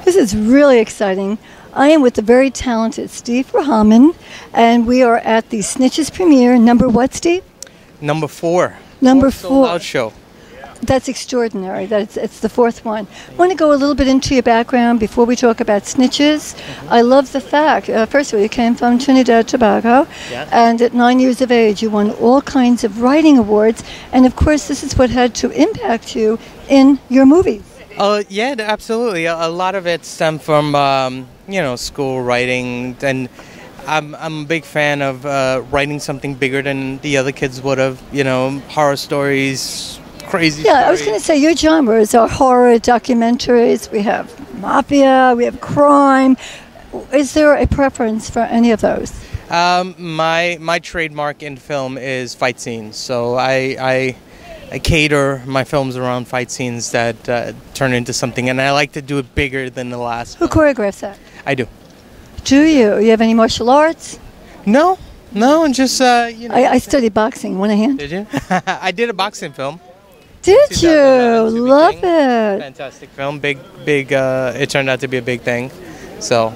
This is really exciting. I am with the very talented Steve Rahaman, and we are at the Snitches premiere. Number what, Steve? Number 4. Number Fourth 4. sold-out show. That's extraordinary. It's the 4th one. I want to go a little bit into your background before we talk about Snitches. I love the fact, first of all, you came from Trinidad, Tobago, and at 9 years of age, you won all kinds of writing awards, and of course, this is what had to impact you in your movies. Yeah, absolutely. A lot of it stemmed from, school writing, and I'm a big fan of writing something bigger than the other kids would have, horror stories, crazy stories. I was going to say your genres are horror, documentaries, we have mafia, we have crime. Is there a preference for any of those? My trademark in film is fight scenes, so I cater my films around fight scenes that turn into something, and I like to do it bigger than the last. Who choreographs that? I do. Do you? You have any martial arts? No, just I studied boxing. Want a hand? Did you? I did a boxing film. Did you? Love it. Fantastic film. Big. It turned out to be a big thing. So,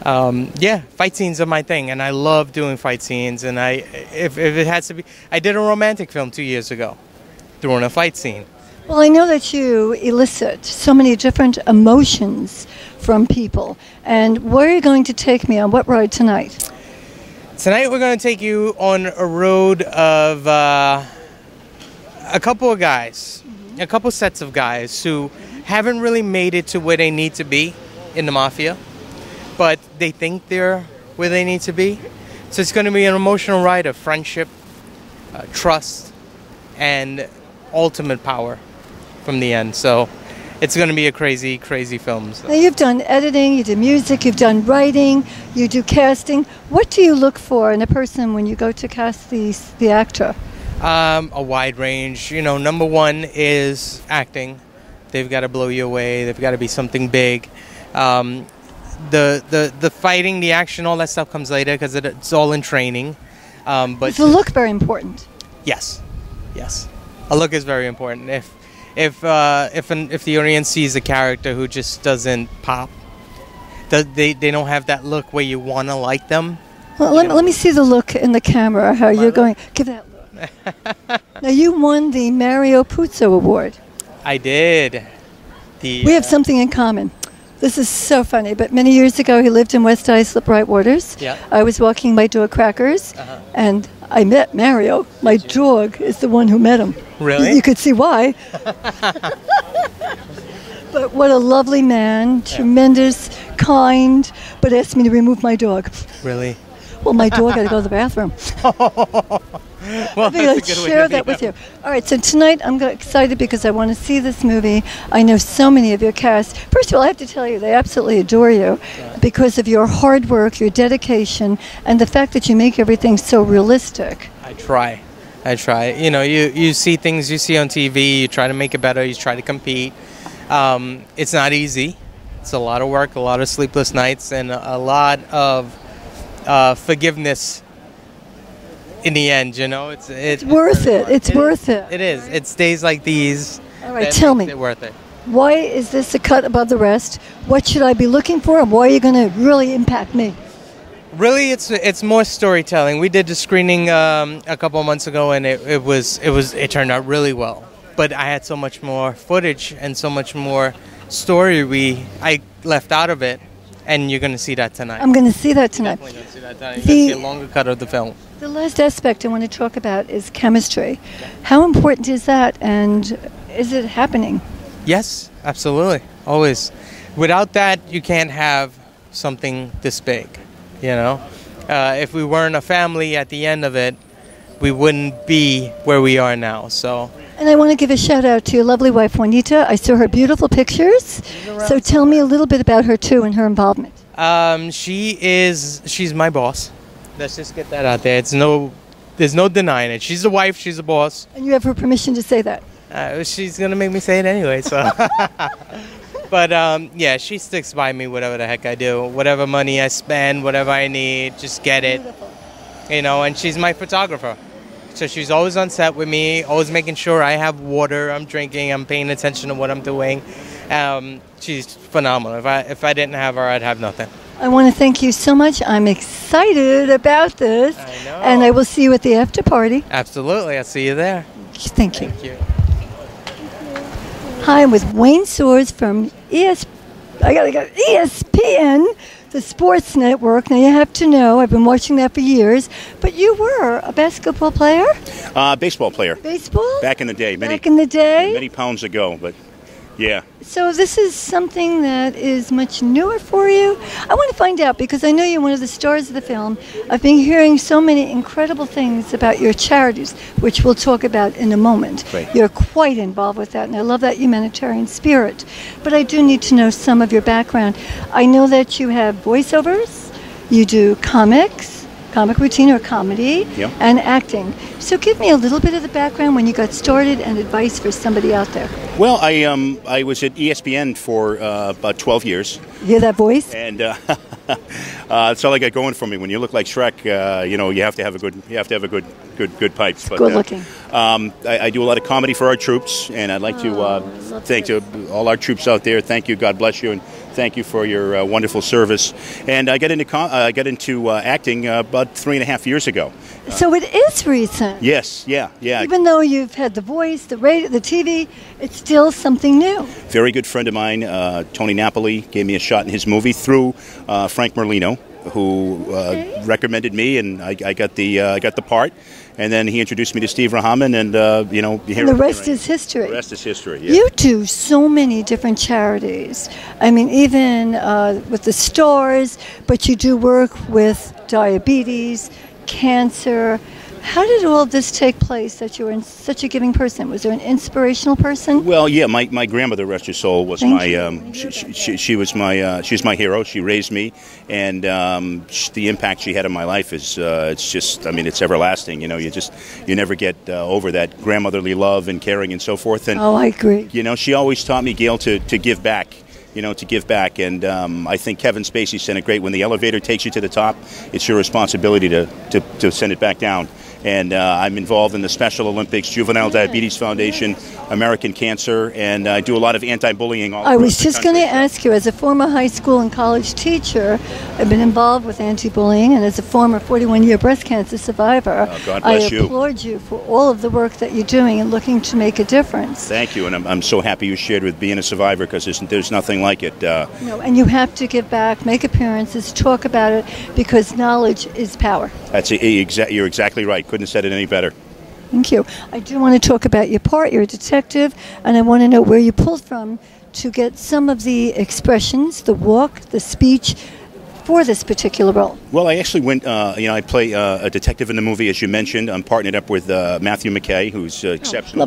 fight scenes are my thing, and I love doing fight scenes. And if it has to be, I did a romantic film 2 years ago, doing a fight scene. Well, I know that you elicit so many different emotions from people. And where are you going to take me on what ride tonight? Tonight we're going to take you on a road of a couple of guys, a couple sets of guys who haven't really made it to where they need to be in the mafia, but they think they're where they need to be. So it's going to be an emotional ride of friendship, trust, and ultimate power from the end. So it's going to be a crazy, crazy film. So. Now you've done editing, you do music, you've done writing, you do casting. What do you look for in a person when you go to cast the actor? A wide range. Number one is acting. They've got to blow you away. They've got to be something big. The fighting, the action, all that stuff comes later because it's all in training. But is the look very important? Yes. A look is very important. If the audience sees a character who just doesn't pop, they don't have that look where you want to like them. Well, let me see the look in the camera. How you're going? Give that look. Now you won the Mario Puzo Award. I did. We have something in common. This is so funny, but many years ago he lived in West Islip, Bright Waters. Yeah. I was walking my dog Crackers, and I met Mario. My dog is the one who met him. Really? You could see why. But what a lovely man, tremendous, kind, but asked me to remove my dog. Really? Well, my dog had to go to the bathroom. Well, I think I'd share that with you. All right, so tonight I'm excited because I want to see this movie. I know so many of your cast. First of all, I have to tell you, they absolutely adore you because of your hard work, your dedication, and the fact that you make everything so realistic. I try. You see things you see on TV, you try to make it better, you try to compete. It's not easy. It's a lot of work, a lot of sleepless nights, and a lot of forgiveness. In the end, it's worth it. It's worth it. It is. It's days like these. All right, tell me. It's worth it. Why is this a cut above the rest? What should I be looking for, and why are you going to really impact me? Really, it's more storytelling. We did the screening a couple of months ago, and it turned out really well. But I had so much more footage and so much more story I left out of it, and you're going to see that tonight. I'm going to see that tonight. You're definitely going to see that tonight. You're going to see a longer cut of the film. The last aspect I want to talk about is chemistry. How important is that, and is it happening? Yes, absolutely. Always. Without that, you can't have something this big, If we weren't a family at the end of it, we wouldn't be where we are now, so... And I want to give a shout out to your lovely wife, Juanita. I saw her beautiful pictures. So tell me a little bit about her, too, and her involvement. She's my boss. Let's just get that out there. There's no denying it. She's the wife, she's the boss. And you have her permission to say that? She's going to make me say it anyway, so... But, she sticks by me whatever the heck I do. Whatever money I spend, whatever I need, just get it. Beautiful. And she's my photographer. So she's always on set with me, always making sure I have water, I'm drinking, I'm paying attention to what I'm doing. She's phenomenal. If I didn't have her, I'd have nothing. I want to thank you so much. I'm excited about this. I know. And I will see you at the after party. Absolutely. I'll see you there. Thank you. Thank you. Hi, I'm with Wayne Soares from ESPN, the sports network. Now, you have to know, I've been watching that for years, but you were a basketball player? Baseball player. Baseball? Back in the day. Many pounds ago, but yeah. So this is something that is much newer for you. I want to find out, because I know you're one of the stars of the film. I've been hearing so many incredible things about your charities, which we'll talk about in a moment. Right. You're quite involved with that, and I love that humanitarian spirit. But I do need to know some of your background. I know that you have voiceovers, you do comic routine or comedy, Yeah. and acting. So give me a little bit of the background when you got started and advice for somebody out there. Well, I was at ESPN for about 12 years. You hear that voice? And that's all I got going for me. When you look like Shrek, you have to have good pipes. But, good looking. I do a lot of comedy for our troops, and I'd like to thank all our troops out there. Thank you, God bless you, and thank you for your wonderful service. And I got into acting about 3.5 years ago. So it is recent. Yes, yeah. Even though you've had the voice, the radio, the TV, it's still something new. Very good friend of mine, Tony Napoli, gave me a shot in his movie through Frank Merlino, who recommended me, and I got the part. And then he introduced me to Steve Rahaman, and the rest is history. The rest is history. Yeah. You do so many different charities. I mean, even with the stars, but you do work with diabetes, cancer. How did all this take place that you were such a giving person? Was there an inspirational person? Well, yeah, my grandmother, rest her soul, was she's my hero. She raised me, and the impact she had on my life is it's everlasting. You never get over that grandmotherly love and caring and so forth. And I agree. She always taught me, Gail, to give back. To give back. And I think Kevin Spacey said it great. When the elevator takes you to the top, it's your responsibility to send it back down. And I'm involved in the Special Olympics, Juvenile Diabetes Foundation, American Cancer, and I do a lot of anti-bullying all across the country. I was just going to ask you, as a former high school and college teacher, I've been involved with anti-bullying, and as a former 41-year breast cancer survivor, God bless you. I applaud you for all of the work that you're doing and looking to make a difference. Thank you, and I'm so happy you shared with being a survivor, because there's nothing like it. No, and you have to give back, make appearances, talk about it, because knowledge is power. You're exactly right. Couldn't have said it any better. Thank you. I do want to talk about your part. You're a detective, and I want to know where you pulled from to get some of the expressions, the walk, the speech, for this particular role? Well, I actually went, I play a detective in the movie, as you mentioned. I'm partnered up with Matthew McKay, who's exceptional.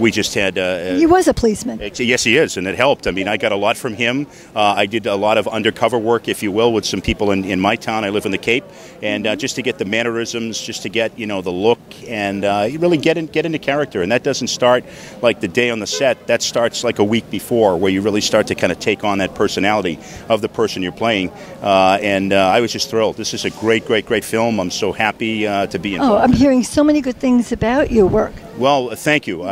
We just had... he was a policeman. Yes, he is, and it helped. I mean, I got a lot from him. I did a lot of undercover work, if you will, with some people in my town. I live in the Cape. And just to get the mannerisms, just to get, the look, and really get into character. And that doesn't start like the day on the set. That starts like a week before, where you really start to kind of take on that personality of the person you're playing. And I was just thrilled. This is a great, great, great film. I'm so happy to be involved. Oh, I'm hearing so many good things about your work. Well, thank you.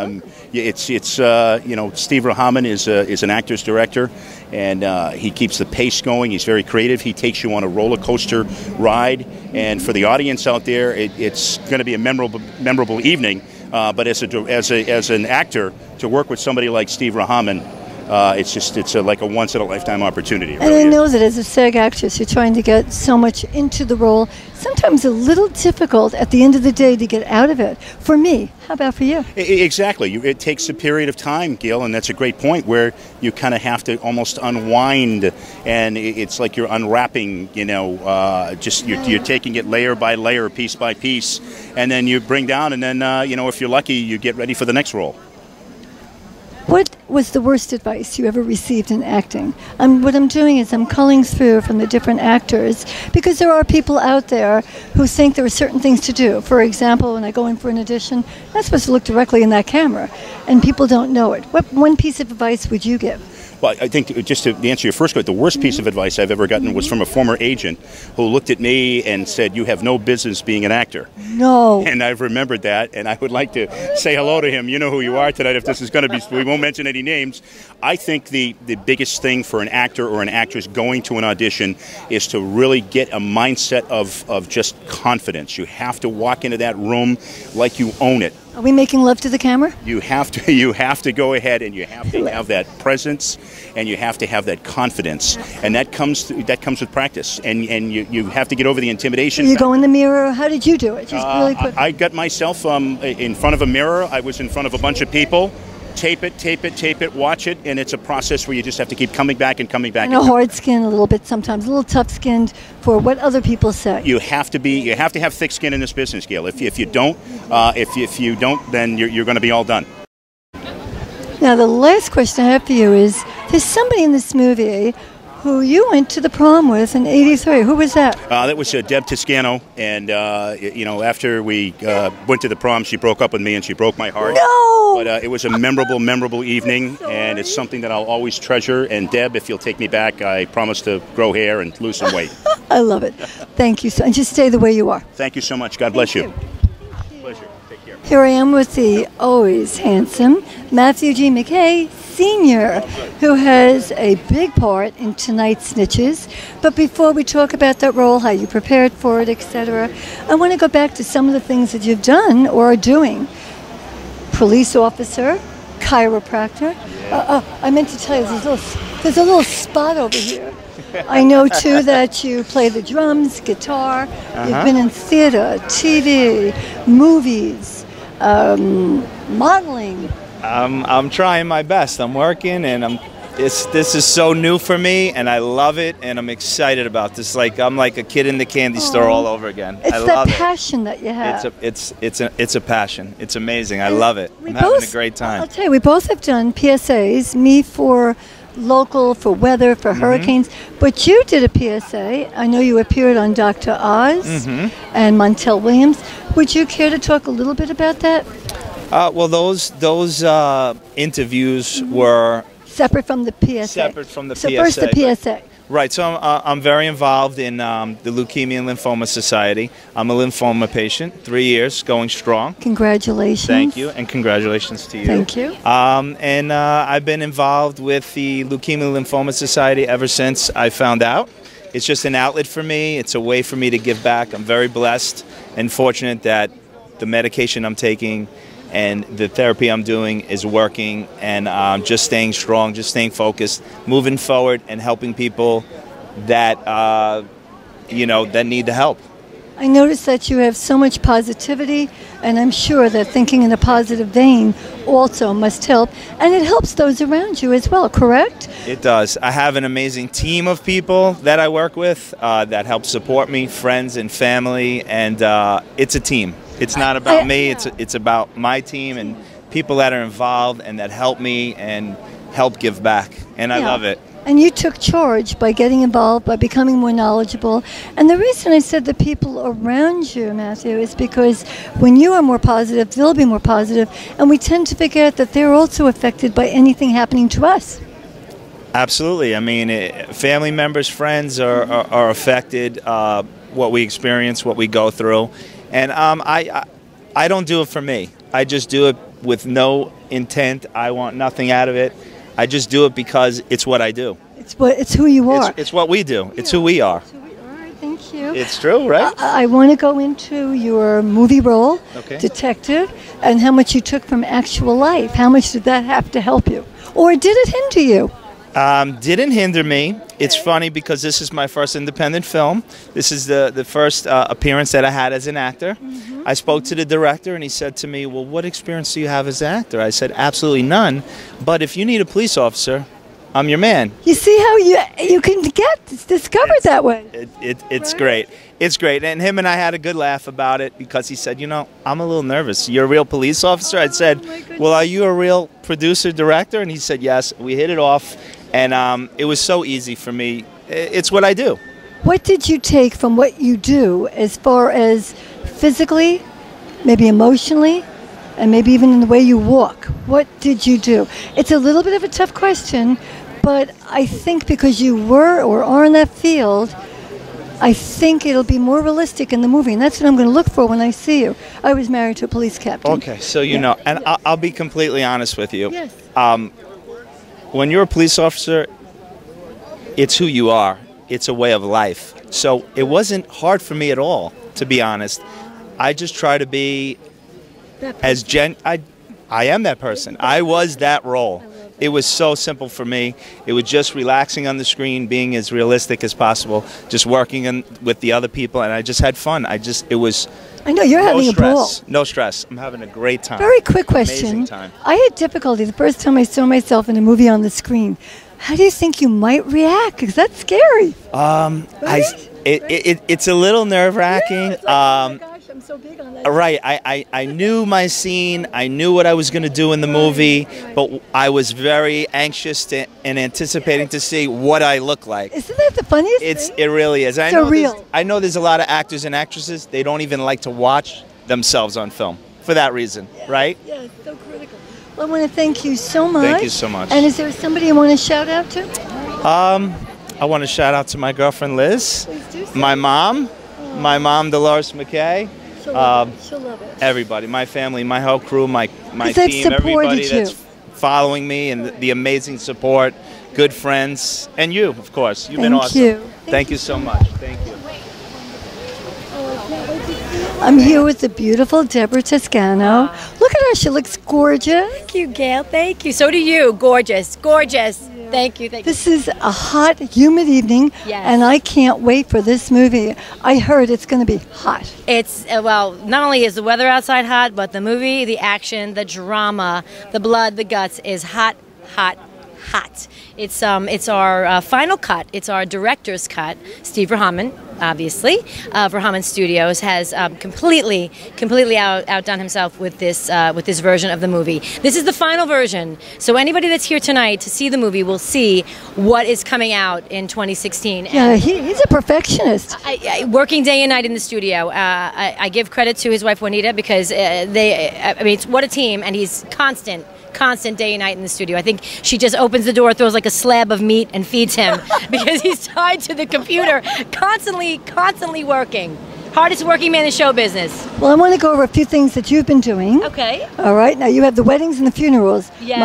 It's Steve Rahaman is an actor's director, and he keeps the pace going. He's very creative. He takes you on a roller coaster ride, and for the audience out there, it's going to be a memorable evening. But as an actor, to work with somebody like Steve Rahaman, it's like a once-in-a-lifetime opportunity. And I know that as a SAG actress, you're trying to get so much into the role, sometimes a little difficult at the end of the day to get out of it. For me, how about for you? Exactly. It takes a period of time, Gail, and that's a great point, where you kind of have to almost unwind, and it's like you're unwrapping, you're taking it layer by layer, piece by piece, and then you bring down, and then, if you're lucky, you get ready for the next role. What was the worst advice you ever received in acting? What I'm doing is I'm culling through from the different actors, because there are people out there who think there are certain things to do. For example, when I go in for an audition, I'm not supposed to look directly in that camera, and people don't know it. What one piece of advice would you give? Well, I think just to answer your first question, the worst piece of advice I've ever gotten was from a former agent who looked at me and said, "You have no business being an actor." No. And I've remembered that, and I would like to say hello to him. You know who you are tonight. If this is going to be, we won't mention any names. I think the biggest thing for an actor or an actress going to an audition is to really get a mindset of just confidence. You have to walk into that room like you own it. Are we making love to the camera? You have to go ahead, and you have to have that presence, and you have to have that confidence, and that comes with practice, and you have to get over the intimidation. So you go in the mirror. How did you do it? Just really quick. I got myself in front of a mirror. I was in front of a bunch of people. Tape it, watch it, and it's a process where you just have to keep coming back and coming back. And a hard skin, a little bit sometimes, a little tough-skinned for what other people say. You have to have thick skin in this business, Gail. If you don't, then you're going to be all done. Now, the last question I have for you is: there's somebody in this movie who you went to the prom with in '83. Who was that? That was Deb Toscano, and after we went to the prom, she broke up with me, and she broke my heart. No! But it was a memorable evening, and it's something that I'll always treasure. And Deb, if you'll take me back, I promise to grow hair and lose some weight. I love it. Thank you. And just stay the way you are. Thank you so much. God bless you. Pleasure. Take care. Here I am with the always handsome Matthew G. McKay Sr., who has a big part in tonight's Snitches. But before we talk about that role, how you prepared for it, etc., I want to go back to some of the things that you've done or are doing. Police officer, chiropractor. I meant to tell you, there's a little spot over here. I know, too, that you play the drums, guitar. You've been in theater, TV, movies, modeling. I'm trying my best. I'm working, and this is so new for me, and I love it, and I'm excited about this. I'm like a kid in the candy store all over again. It's I love that passion that you have. It's a passion. It's amazing. I love it. I'm having a great time. I'll tell you, we both have done PSAs. Me for local, for weather, for hurricanes. But you did a PSA. I know you appeared on Dr. Oz and Montel Williams. Would you care to talk a little bit about that? Well, those interviews were separate from the PSA. Separate from the PSA. So first the PSA. Right. So I'm very involved in the Leukemia and Lymphoma Society. I'm a lymphoma patient. 3 years, going strong. Congratulations. Thank you, and congratulations to you. Thank you. And I've been involved with the Leukemia and Lymphoma Society ever since I found out. It's just an outlet for me. It's a way for me to give back. I'm very blessed and fortunate that the medication I'm taking and the therapy I'm doing is working, and just staying strong, just staying focused, moving forward, and helping people that that need the help. I noticed that you have so much positivity, and I'm sure that thinking in a positive vein also must help, and it helps those around you as well, correct? It does. I have an amazing team of people that I work with that help support me, friends and family, and it's a team. It's not about me, it's about my team and people that are involved and that help me and help give back, and I love it. And you took charge by getting involved, by becoming more knowledgeable. And the reason I said the people around you, Matthew, is because when you are more positive, they'll be more positive, and we tend to forget that they're also affected by anything happening to us. Absolutely. I mean, family members, friends are affected, what we experience, what we go through. And I don't do it for me. I just do it with no intent. I want nothing out of it. I just do it because it's what I do. It's who you are. It's what we do. It's who we are. All right, thank you. It's true, right? I want to go into your movie role, detective, and how much you took from actual life. How much did that have to help you? Or did it hinder you? Didn't hinder me. It's funny because this is my first independent film. This is the first appearance that I had as an actor. I spoke to the director and he said to me, well, what experience do you have as an actor? I said, absolutely none. But if you need a police officer, I'm your man. You see how you can get discovered that way. It's great. It's great. And him and I had a good laugh about it because he said, I'm a little nervous. You're a real police officer? I said, well, are you a real producer, director? And he said, yes. We hit it off. And it was so easy for me. It's what I do. What did you take from what you do as far as physically, maybe emotionally, and maybe even in the way you walk? What did you do? It's a little bit of a tough question, But I think because you were or are in that field, I think it'll be more realistic in the movie, and that's what I'm going to look for when I see you. I was married to a police captain. Okay, so you know, and I'll be completely honest with you. Yes. When you're a police officer, it's who you are. It's a way of life. So it wasn't hard for me at all, to be honest. I just try to be as I am that person. I was that role. It was so simple for me. It was just relaxing on the screen, being as realistic as possible, just working with the other people, and I just had fun. It was. I know you're having a ball. No stress. I'm having a great time. Very quick question. Amazing time. I had difficulty the first time I saw myself in a movie on the screen. How do you think you might react? Because that's scary. Right? It's a little nerve-wracking. Oh my gosh, I'm so big on that. Right. I knew my scene. I knew what I was going to do in the movie, but I was very anxious and anticipating to see what I look like. Isn't that the funniest thing? It really is. I know there's a lot of actors and actresses, they don't even like to watch themselves on film for that reason, right? Yeah, it's so critical. Well, I want to thank you so much. Thank you so much. And is there somebody you want to shout out to? I want to shout out to my girlfriend Liz, Please do so. my mom, Dolores McKay, She'll love it. She'll love it. everybody, my family, my whole crew, my they've team, supported everybody you. that's following me, and the amazing support, good friends, and you, of course. You've been awesome. Thank you. Thank you so much. Thank you. I'm here with the beautiful Deborah Toscano. Look at her. She looks gorgeous. Thank you, Gail. Thank you. So do you. Gorgeous. Gorgeous. Thank you. Thank you. This is a hot, humid evening, Yes. and I can't wait for this movie. I heard it's going to be hot. It's, well, not only is the weather outside hot, but the movie, the action, the drama, the blood, the guts is hot, hot, hot. It's our final cut. It's our director's cut. Steve Rahaman, obviously, of Rahaman Studios, has completely outdone himself with this version of the movie. This is the final version. So anybody that's here tonight to see the movie will see what is coming out in 2016. Yeah, he's a perfectionist. Working day and night in the studio. I give credit to his wife Juanita because it's what a team, and he's constant day and night in the studio. I think she just opens the door, throws like a slab of meat, and feeds him because he's tied to the computer, constantly working. Hardest working man in show business. Well, I want to go over a few things that you've been doing. Okay. All right. Now, you have the weddings and the funerals. Yes.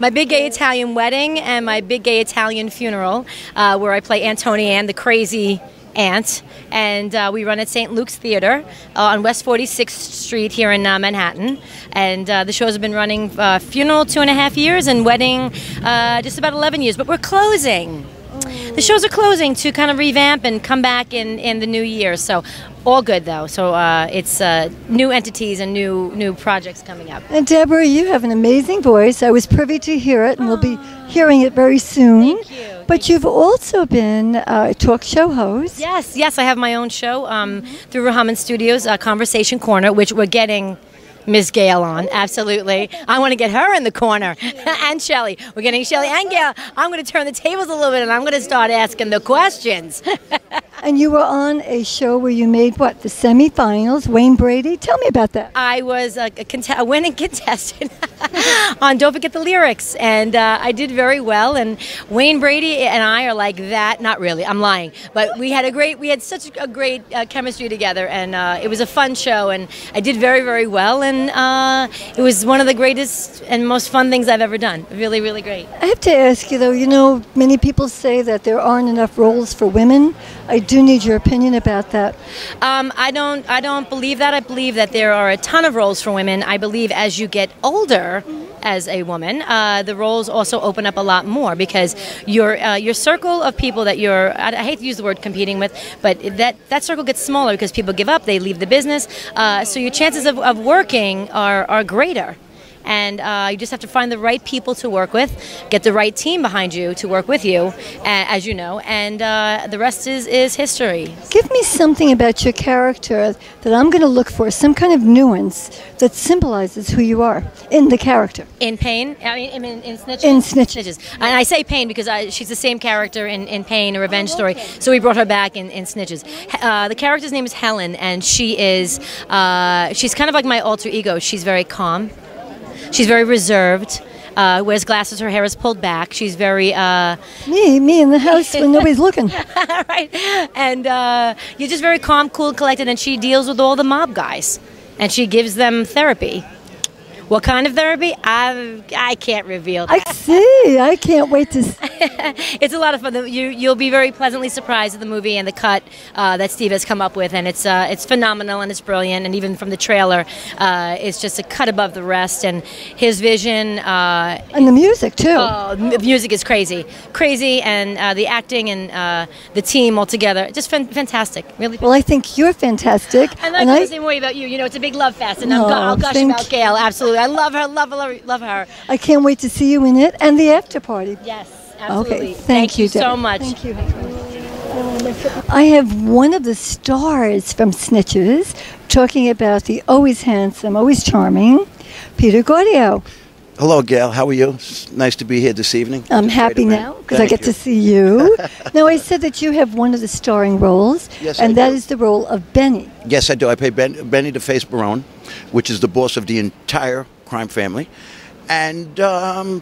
My big gay Italian wedding and my big gay Italian funeral, where I play Antonia Ann, the crazy aunt, and we run at St. Luke's Theater on West 46th Street here in Manhattan, and the shows have been running funeral 2.5 years and wedding just about 11 years, but we're closing. The shows are closing to kind of revamp and come back in the new year, so all good though. So it's new entities and new projects coming up. And Deborah, you have an amazing voice. I was privy to hear it, and we'll be hearing it very soon. Thank you. But you've also been a talk show host. Yes, I have my own show through Rahaman Studios, Conversation Corner, which we're getting Ms. Gail on, absolutely. I want to get her in the corner, and Shelley. We're getting Shelley and Gail. I'm going to turn the tables a little bit, and I'm going to start asking the questions. And you were on a show where you made, what, the semifinals, Wayne Brady? Tell me about that. I was a winning contestant on Don't Forget the Lyrics, and I did very well, and Wayne Brady and I are like that. Not really, I'm lying. But we had such a great chemistry together, and it was a fun show, and I did very, very well, and it was one of the greatest and most fun things I've ever done. Really, really great. I have to ask you, though, many people say that there aren't enough roles for women. I do need your opinion about that. I don't believe that. I believe that there are a ton of roles for women. I believe as you get older as a woman, the roles also open up a lot more because your circle of people that I hate to use the word competing with, but that circle gets smaller because people give up, they leave the business. So your chances of working are greater. And you just have to find the right people to work with, get the right team behind you to work with you, as you know, and the rest is history. Give me something about your character that I'm going to look for, some kind of nuance that symbolizes who you are in the character. In Pain? I mean, in Snitches? In Snitches. And I say Pain because she's the same character in Pain, a revenge story, so we brought her back in Snitches. The character's name is Helen, and she's kind of like my alter ego. She's very calm. She's very reserved. wears glasses, her hair is pulled back. She's very... Me in the house when nobody's looking. Right. And you're just very calm, cool, collected, and she deals with all the mob guys. And she gives them therapy. What kind of therapy? I can't reveal that. I see. I can't wait to see. It's a lot of fun. You'll be very pleasantly surprised at the movie and the cut that Steve has come up with, and it's phenomenal and it's brilliant. And even from the trailer, it's just a cut above the rest. And his vision and the music too. Oh, the music is crazy, and the acting and the team all together, just fantastic. Really. Well, I think you're fantastic. And I feel the same way about you. You know, it's a big love fest, and I'll gush about Gail. Absolutely. I love her, love her. I can't wait to see you in it and the after party. Yes, absolutely. Okay, thank you so much. Thank you. I have one of the stars from Snitches talking about the always handsome, always charming Peter Gaudio. Hello, Gail. How are you? It's nice to be here this evening. I'm happy now because I get to see you. Now, I said that you have one of the starring roles, yes, and that is the role of Benny. Yes, I do. I play Benny the Face Barone, which is the boss of the entire crime family. And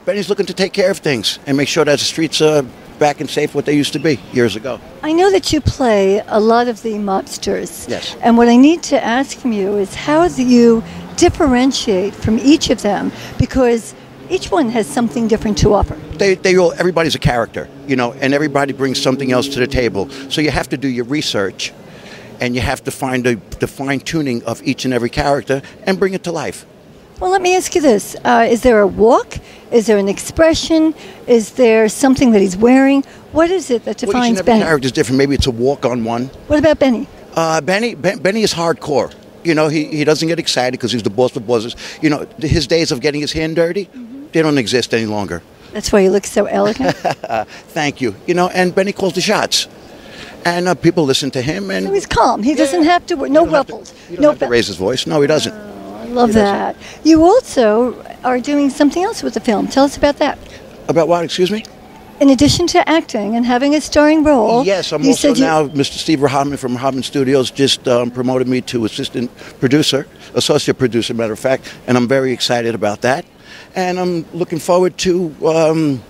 Benny's looking to take care of things and make sure that the streets are back and safe what they used to be years ago. I know that you play a lot of the mobsters. Yes. And what I need to ask from you is how do you differentiate from each of them, because each one has something different to offer. Everybody's a character, you know, and everybody brings something else to the table. So you have to do your research, and you have to find the fine-tuning of each and every character and bring it to life. Well, let me ask you this. Is there a walk? Is there an expression? Is there something that he's wearing? What is it that defines Benny? Each and every character is different. Maybe it's a walk on one. What about Benny? Benny is hardcore. You know, he doesn't get excited because he's the boss of bosses. You know, his days of getting his hand dirty, they don't exist any longer. That's why you look so elegant. Thank you. You know, and Benny calls the shots. And people listen to him. And so he's calm. He doesn't have to, no ruffles. He doesn't have to raise his voice. No, he doesn't. I love that. You also are doing something else with the film. Tell us about that. About what, excuse me? In addition to acting and having a starring role. Yes, I'm also now, Mr. Steve Rahaman from Rahaman Studios just promoted me to assistant producer, associate producer, matter of fact, and I'm very excited about that. And I'm looking forward to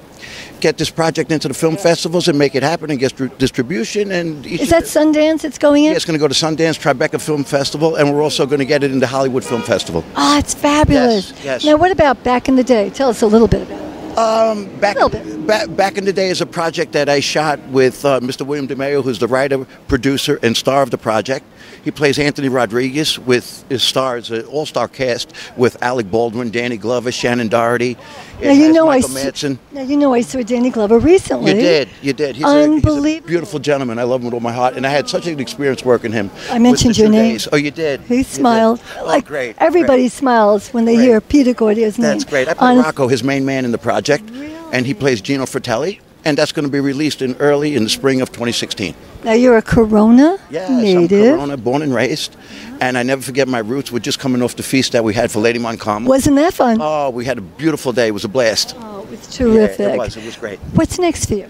get this project into the film festivals and make it happen and get distribution. And is that Sundance it's going in? Yeah, it's going to go to Sundance, Tribeca Film Festival, and we're also going to get it into Hollywood Film Festival. Oh, it's fabulous. Yes. Now, what about Back in the Day? Tell us a little bit about it. Back in the Day is a project that I shot with Mr. William DeMeo, who's the writer, producer, and star of the project. He plays Anthony Rodriguez with his stars, an all-star cast with Alec Baldwin, Danny Glover, Shannon Doherty, Michael Madsen. Now, you know I saw Danny Glover recently. You did. He's unbelievable. He's a beautiful gentleman. I love him with all my heart, and I had such an experience working him. I mentioned your name. Oh, you did? He smiled. Oh, great. Everybody smiles when they hear Peter Gaudio's name. That's great. I play Rocco, his main man in the project, and he plays Gino Fratelli, and that's going to be released early in the spring of 2016. Now, you're a Corona native. I'm Corona, born and raised, and I never forget my roots. We're just coming off the feast that we had for Lady Montcalm. Wasn't that fun? Oh, we had a beautiful day. It was a blast. Oh, it was terrific. Yeah, it was great. What's next for you?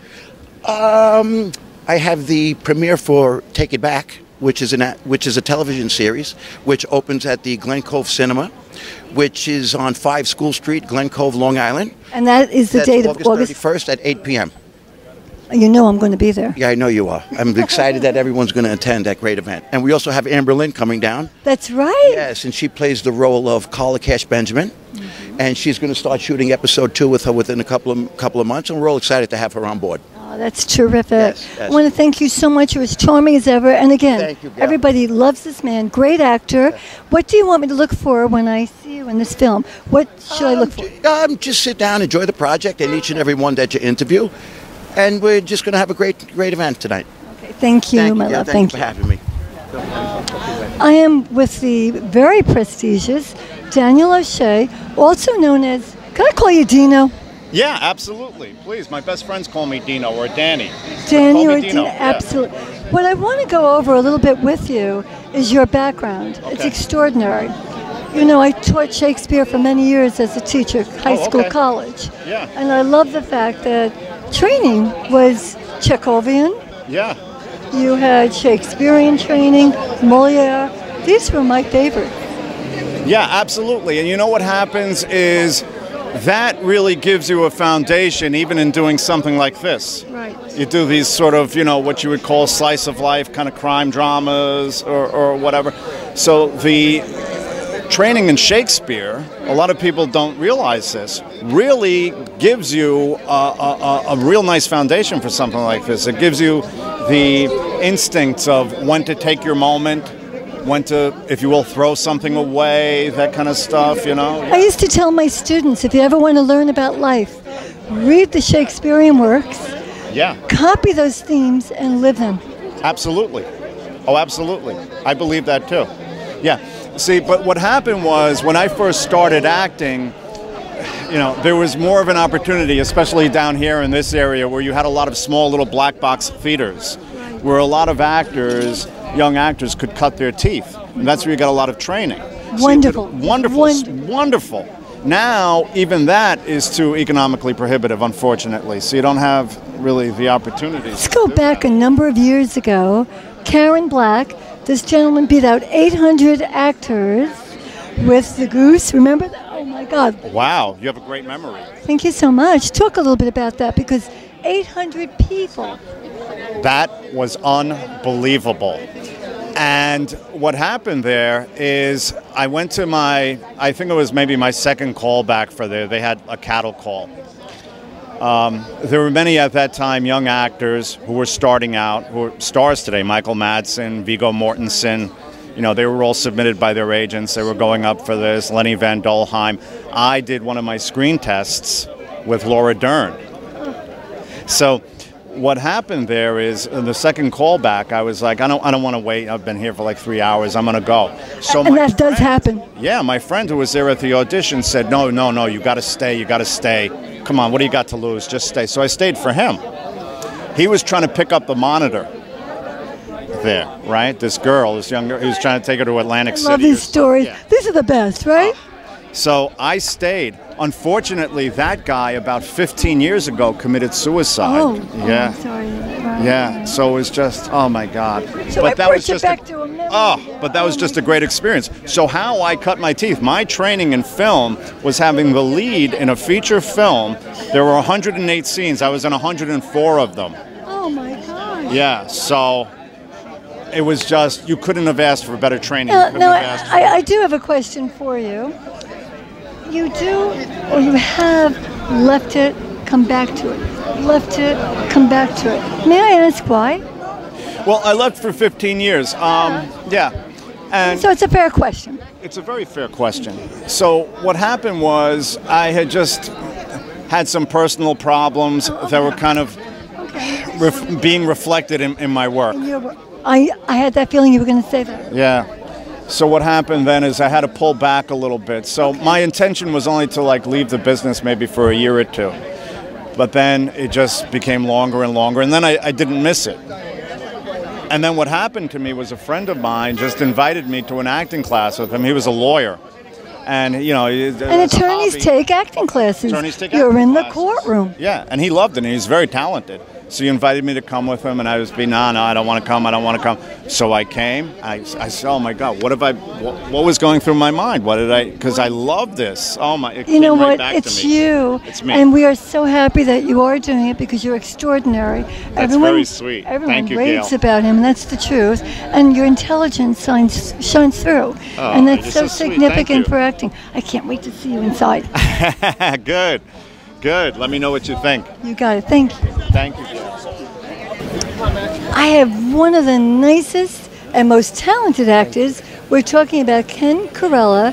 I have the premiere for Take It Back, which is a television series, which opens at the Glen Cove Cinema, which is on 5 School Street, Glen Cove, Long Island. And that is the date of August 31st at 8 p.m. You know I'm going to be there. Yeah, I know you are. I'm excited that everyone's going to attend that great event. And we also have Amber Lynn coming down. That's right. Yes, and she plays the role of Carla Cash Benjamin. And she's going to start shooting episode 2 with her within a couple of months, and we're all excited to have her on board. Oh, that's terrific. Yes. I want to thank you so much. You're as charming as ever. And again, thank you, Gail. Everybody loves this man. Great actor. Yes. What do you want me to look for when I see you in this film? What should I look for? Just sit down, enjoy the project, and each and every one that you interview. And we're just going to have a great event tonight. Okay, thank you, my love. Thank you for having me. I am with the very prestigious Daniel O'Shea, also known as, can I call you Dino? Yeah, absolutely. Please, my best friends call me Dino or Danny. Danny or Dino, absolutely. What I want to go over a little bit with you is your background. Okay. It's extraordinary. You know, I taught Shakespeare for many years as a teacher, high school, college. Yeah. And I love the fact that training was Chekhovian. Yeah. You had Shakespearean training, Moliere. These were my favorite. Yeah, absolutely. And you know what happens is that really gives you a foundation, even in doing something like this. Right. You do these sort of, what you would call slice of life kind of crime dramas or whatever. So the training in Shakespeare, a lot of people don't realize this, really gives you a real nice foundation for something like this. It gives you the instincts of when to take your moment, when to, if you will, throw something away, that kind of stuff, I used to tell my students, if you ever want to learn about life, read the Shakespearean works, Yeah. copy those themes, and live them. Absolutely. Oh, absolutely. I believe that too. Yeah. See, but what happened was when I first started acting, there was more of an opportunity, especially down here in this area, where you had a lot of small little black box theaters, where a lot of actors, young actors, could cut their teeth. And that's where you got a lot of training. Wonderful. Wonderful. Now, even that is too economically prohibitive, unfortunately. So you don't have really the opportunities. Let's go back a number of years ago. Karen Black, this gentleman beat out 800 actors with The Goose. Remember that? Oh my God. Wow, you have a great memory. Thank you so much. Talk a little bit about that, because 800 people. That was unbelievable. And what happened there is I went to I think it was maybe my second call back for there. They had a cattle call. There were many at that time young actors who were starting out, who are stars today, Michael Madsen, Viggo Mortensen. They were all submitted by their agents. They were going up for this, Lenny Van Dolheim. I did one of my screen tests with Laura Dern. So what happened there is, in the second callback, I was like, I don't want to wait. I've been here for like 3 hours. I'm going to go. So and that does happen. Yeah, my friend who was there at the audition said, no, you got to stay. You got to stay. Come on, what do you got to lose? Just stay. So I stayed for him. He was trying to pick up the monitor there, right? This girl, this young girl, he was trying to take her to Atlantic City. I love these stories. Yeah. These are the best, right? So I stayed. Unfortunately, that guy about 15 years ago committed suicide. Yeah. I'm sorry. Right. Yeah. So it was just, oh my God. So but that was just but that was just a great experience. So how I cut my teeth, my training in film was having the lead in a feature film. There were 108 scenes. I was in 104 of them. Oh my God. Yeah. So it was just, you couldn't have asked for better training. I do have a question for you. You do, or you have left it, come back to it. Left it, come back to it. May I ask why? Well, I left for 15 years. Yeah. And so it's a fair question. It's a very fair question. So what happened was I had just had some personal problems that were kind of being reflected in my work. I had that feeling you were going to say that. Yeah. So what happened then is I had to pull back a little bit. So my intention was only to leave the business maybe for a year or two. But then it just became longer and longer, and then I didn't miss it. And then what happened to me was a friend of mine just invited me to an acting class with him. He was a lawyer. And, and attorneys take acting classes. You're in the courtroom. Yeah, and he loved it, and he's very talented. So he invited me to come with him, and I was no, I don't want to come, So I came. I said, oh my God, what was going through my mind? Because I love this. Oh my, it came right back it's to me. You. It's me. And we are so happy that you are doing it, because you're extraordinary. That's very sweet. Everyone Thank you, raves Gail. about him, and that's the truth. And your intelligence shines through. Oh, and that's so sweet. significant for acting. I can't wait to see you inside. Good. Let me know what you think. You got it. Thank you. Thank you. I have one of the nicest and most talented actors. We're talking about Ken Corella,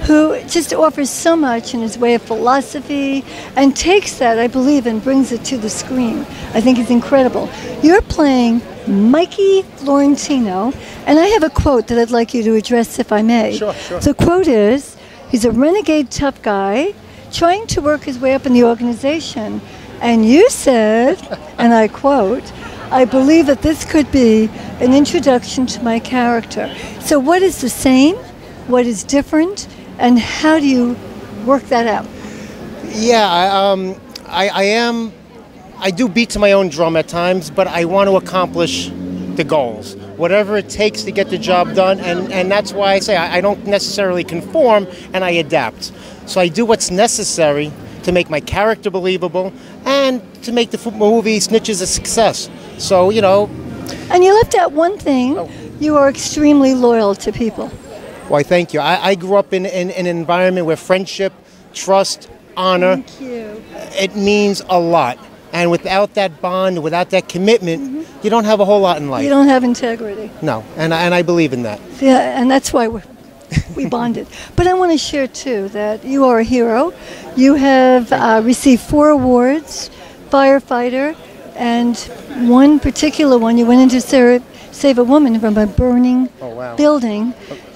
who just offers so much in his way of philosophy and takes that, I believe, and brings it to the screen. I think it's incredible. You're playing Mikey Florentino, and I have a quote that I'd like you to address, if I may. Sure. The quote is, he's a renegade tough guy trying to work his way up in the organization. And you said, and I quote, I believe that this could be an introduction to my character. So what is the same? What is different? And how do you work that out? Yeah, I do beat to my own drum at times, but I want to accomplish the goals. whatever it takes to get the job done, and that's why I say I don't necessarily conform, and I adapt. So I do what's necessary to make my character believable and to make the movie Snitches a success. So, you know. And you left out one thing. Oh. You are extremely loyal to people. Why, thank you. I grew up in an environment where friendship, trust, honor, thank you. It means a lot. And without that bond, without that commitment, you don't have a whole lot in life. You don't have integrity. No, and I believe in that. Yeah, and that's why we bonded. But I want to share, too, that you are a hero. You have received 4 awards, firefighter, and one particular one, you went in to save a woman from a burning building.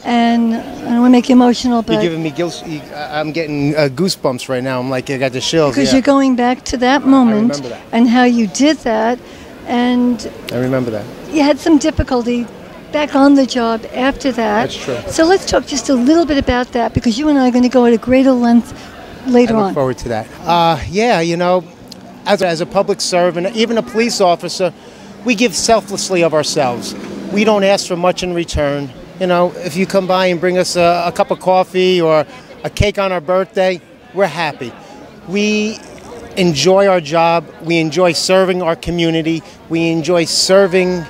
And I don't want to make you emotional, but... You're giving me guilt. I'm getting goosebumps right now. I'm like, I got the chills. Because you're going back to that moment and how you did that. And I remember that. You had some difficulty back on the job after that. That's true. So let's talk just a little bit about that, because you and I are going to go at a greater length later on. I look forward to that. Yeah, you know, as a public servant, even a police officer, we give selflessly of ourselves. We don't ask for much in return. You know, if you come by and bring us a cup of coffee or a cake on our birthday, we're happy. We enjoy our job. We enjoy serving our community. We enjoy serving,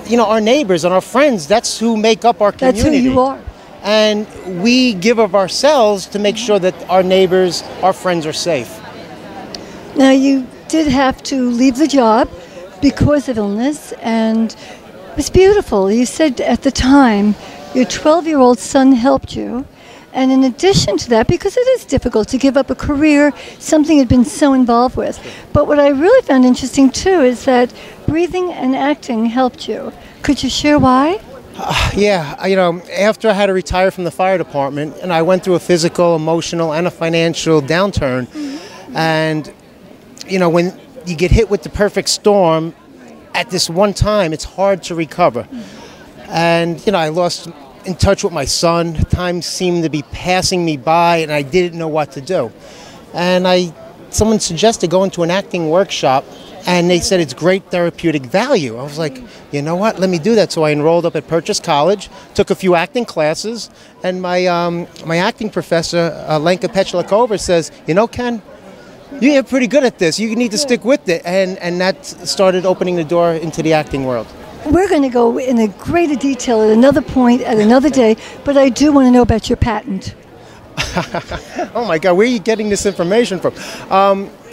you know, our neighbors and our friends. That's who make up our community. That's who you are. And we give of ourselves to make sure that our neighbors, our friends are safe. Now, you did have to leave the job because of illness, and it was beautiful. You said at the time your 12-year-old son helped you. And in addition to that, because it is difficult to give up a career, something you'd been so involved with. But what I really found interesting, too, is that breathing and acting helped you. Could you share why? Yeah, you know, after I had to retire from the fire department, and I went through a physical, emotional, and a financial downturn. And, you know, when you get hit with the perfect storm, at this one time, it's hard to recover. And, you know, I lost in touch with my son. Time seemed to be passing me by, and I didn't know what to do. And someone suggested going to an acting workshop, and they said it's great therapeutic value. I was like, you know what, let me do that. So I enrolled up at Purchase College, took a few acting classes, and my acting professor, Lenka Petchlikova, says, you know, Ken, you're pretty good at this. You need to stick with it. And that started opening the door into the acting world. We're going to go in a greater detail at another point, at another day, but I do want to know about your patent. Oh my God, where are you getting this information from?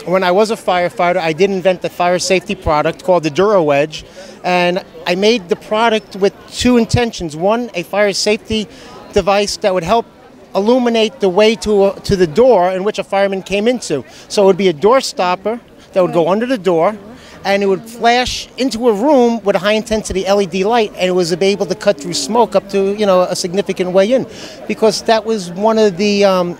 When I was a firefighter, I did invent the fire safety product called the Duro Wedge, and I made the product with 2 intentions. One, a fire safety device that would help illuminate the way to the door in which a fireman came into. So it would be a door stopper that would go under the door, and it would flash into a room with a high-intensity LED light, and it was able to cut through smoke up to, you know, a significant way in. Because that was one of the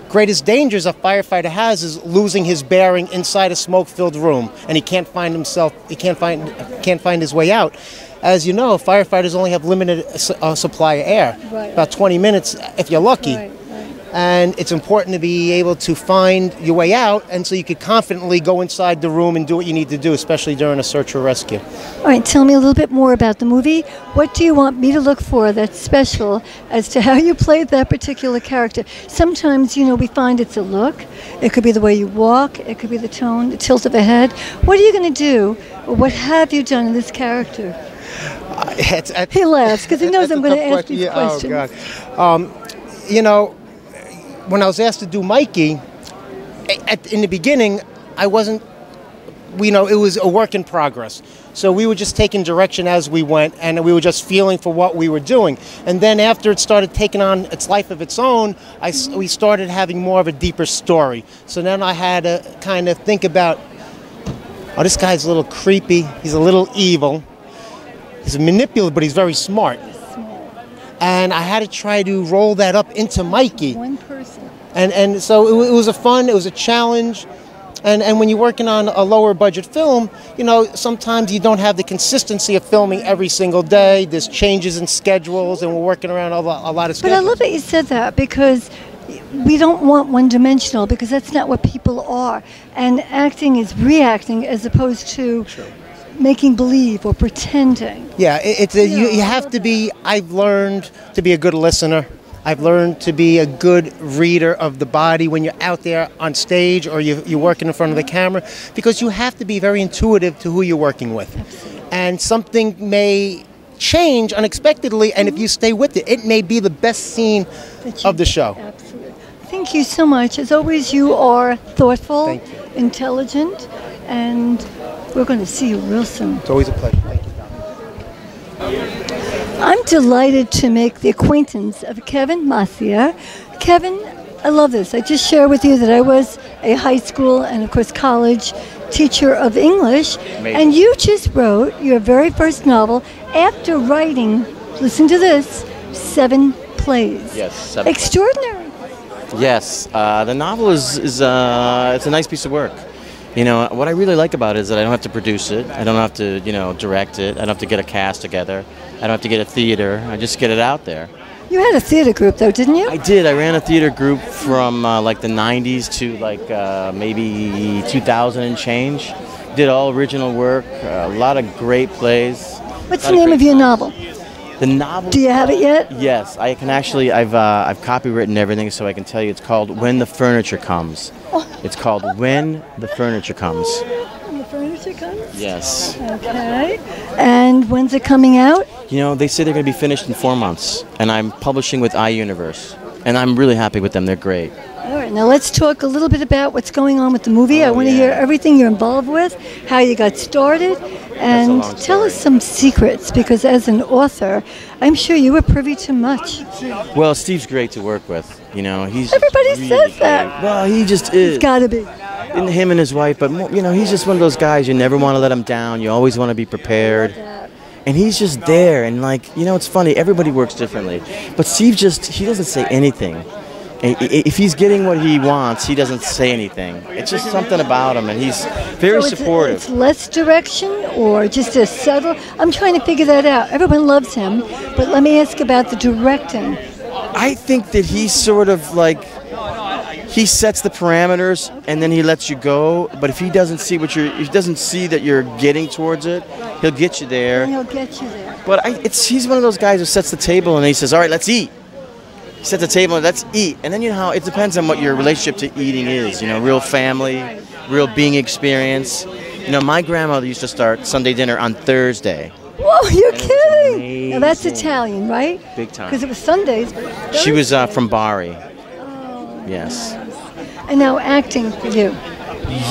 greatest dangers a firefighter has, is losing his bearing inside a smoke-filled room, and he can't find his way out. As you know, firefighters only have limited supply of air, about 20 minutes if you're lucky. And it's important to be able to find your way out, and so you could confidently go inside the room and do what you need to do, especially during a search or rescue. All right, tell me a little bit more about the movie. What do you want me to look for that's special as to how you played that particular character? Sometimes, you know, we find it's a look. It could be the way you walk. It could be the tone, the tilt of the head. What are you going to do, or what have you done in this character? He laughs because he knows I'm going to ask these questions. Oh, God. You know, when I was asked to do Mikey, in the beginning, I wasn't, you know, it was a work in progress. So we were just taking direction as we went, and we were just feeling for what we were doing. And then after it started taking on its life of its own, we started having more of a deeper story. So then I had to kind of think about, oh, this guy's a little creepy, he's a little evil, he's manipulative, but he's very smart. And I had to try to roll that up into Mikey. One person. And so it was a challenge. And when you're working on a lower budget film, you know, sometimes you don't have the consistency of filming every single day. There's changes in schedules, and we're working around a lot of schedules. But I love that you said that, because we don't want one-dimensional, because that's not what people are. And acting is reacting as opposed to making believe or pretending. Yeah, you have to be, I've learned to be a good listener. I've learned to be a good reader of the body when you're out there on stage or you're working in front of the camera, because you have to be very intuitive to who you're working with. Absolutely. And something may change unexpectedly, and if you stay with it, it may be the best scene of the show. Absolutely. Thank you so much. As always, you are thoughtful, Thank you. intelligent, and we're going to see you real soon. It's always a pleasure. Thank you. I'm delighted to make the acquaintance of Kevin Macier. Kevin, I love this. I just share with you that I was a high school and, of course, college teacher of English. Amazing. And you just wrote your very first novel after writing, listen to this, 7 plays. Yes, 7 plays. Extraordinary. Yes, the novel is it's a nice piece of work. You know, what I really like about it is that I don't have to produce it. I don't have to, direct it. I don't have to get a cast together. I don't have to get a theater. I just get it out there. You had a theater group, though, didn't you? I did. I ran a theater group from like the 90s to like maybe 2000 and change. Did all original work, a lot of great plays. What's the name of your novel? The novel. Do you have it yet? Yes, I can actually. I've copywritten everything, so I can tell you. It's called When the Furniture Comes. It's called When the Furniture Comes. When the furniture comes? Yes. Okay. And when's it coming out? You know, they say they're going to be finished in 4 months, and I'm publishing with iUniverse, and I'm really happy with them. They're great. All right, now let's talk a little bit about what's going on with the movie. I want to hear everything you're involved with, how you got started, and tell us some secrets, because as an author, I'm sure you were privy to much. Well, Steve's great to work with. You know, he's Everybody really says that. great. Well, he just is. It's got to be. In him and his wife, but he's just one of those guys. You never want to let him down. You always want to be prepared. And he's just there, and it's funny. Everybody works differently, but Steve he doesn't say anything. If he's getting what he wants, he doesn't say anything. It's just something about him, and he's very supportive. It's less direction or just a subtle... I'm trying to figure that out. Everyone loves him, but let me ask about the directing. I think that he's sort of he sets the parameters, and then he lets you go. But if he doesn't see that you're getting towards it, he'll get you there. And he'll get you there. But he's one of those guys who sets the table, and he says, "All right, let's eat." He sets the table, and let's eat. And then how it depends on what your relationship to eating is. Real family, real being experience. My grandmother used to start Sunday dinner on Thursday. Whoa, you're kidding! Now that's Italian, right? Big time. Because it was Sundays. But she was from Bari. Oh, yes. And now acting for you.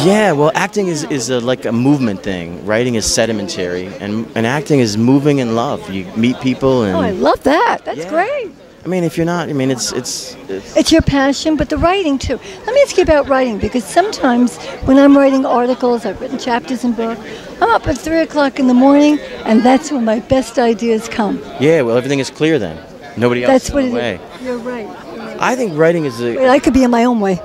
Yeah, well, acting is like a movement thing. Writing is sedimentary, and acting is moving in love. You meet people, and I love that. That's great. I mean, if you're not, it's your passion, but the writing too. Let me ask you about writing, because sometimes when I'm writing articles, I've written chapters in books, I'm up at 3 o'clock in the morning, and that's when my best ideas come. Yeah, well, everything is clear then. Nobody else is in the way. You're right. I think writing is I could be in my own way.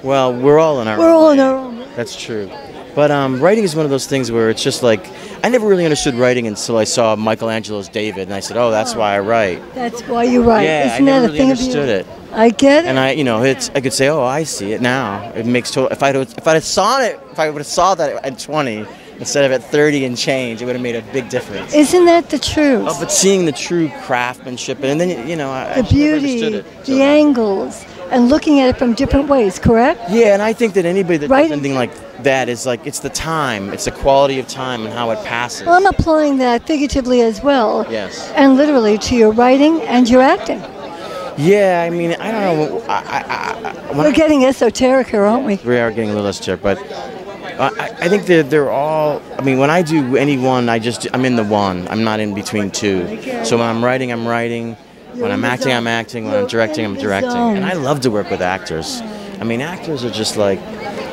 Well, we're all in our own way. We're all in our own way. That's true. But writing is one of those things where it's just I never really understood writing until I saw Michelangelo's David, and I said, "Oh, that's why I write." That's why you write. Yeah, Isn't I never that a really thing understood it. I get it. And I could say, "Oh, I see it now." It makes total. If I would have saw that at 20 instead of at 30 and change, it would have made a big difference. Isn't that the truth? Oh, but seeing the true craftsmanship, and then the beauty, the angles, and looking at it from different ways. Correct? Yeah, and I think that anybody that does anything like that is it's the time, it's the quality of time and how it passes. Well, I'm applying that figuratively as well. Yes. And literally to your writing and your acting. Yeah, I mean, I don't know. We're getting esoteric here, aren't we? We are getting a little esoteric, but I think that they're all. I mean, when I do any one, I'm in the one. I'm not in between two. So when I'm writing, I'm writing. When I'm acting, I'm acting. When I'm directing, I'm directing. And I love to work with actors. I mean, actors are just I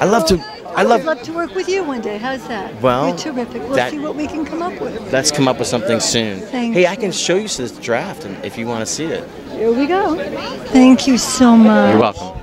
love to. I would love to work with you one day. How's that? Well, you're terrific. We'll see what we can come up with. Let's come up with something soon. Thank you. you. I can show you this draft, and if you want to see it. Here we go. Thank you so much. You're welcome.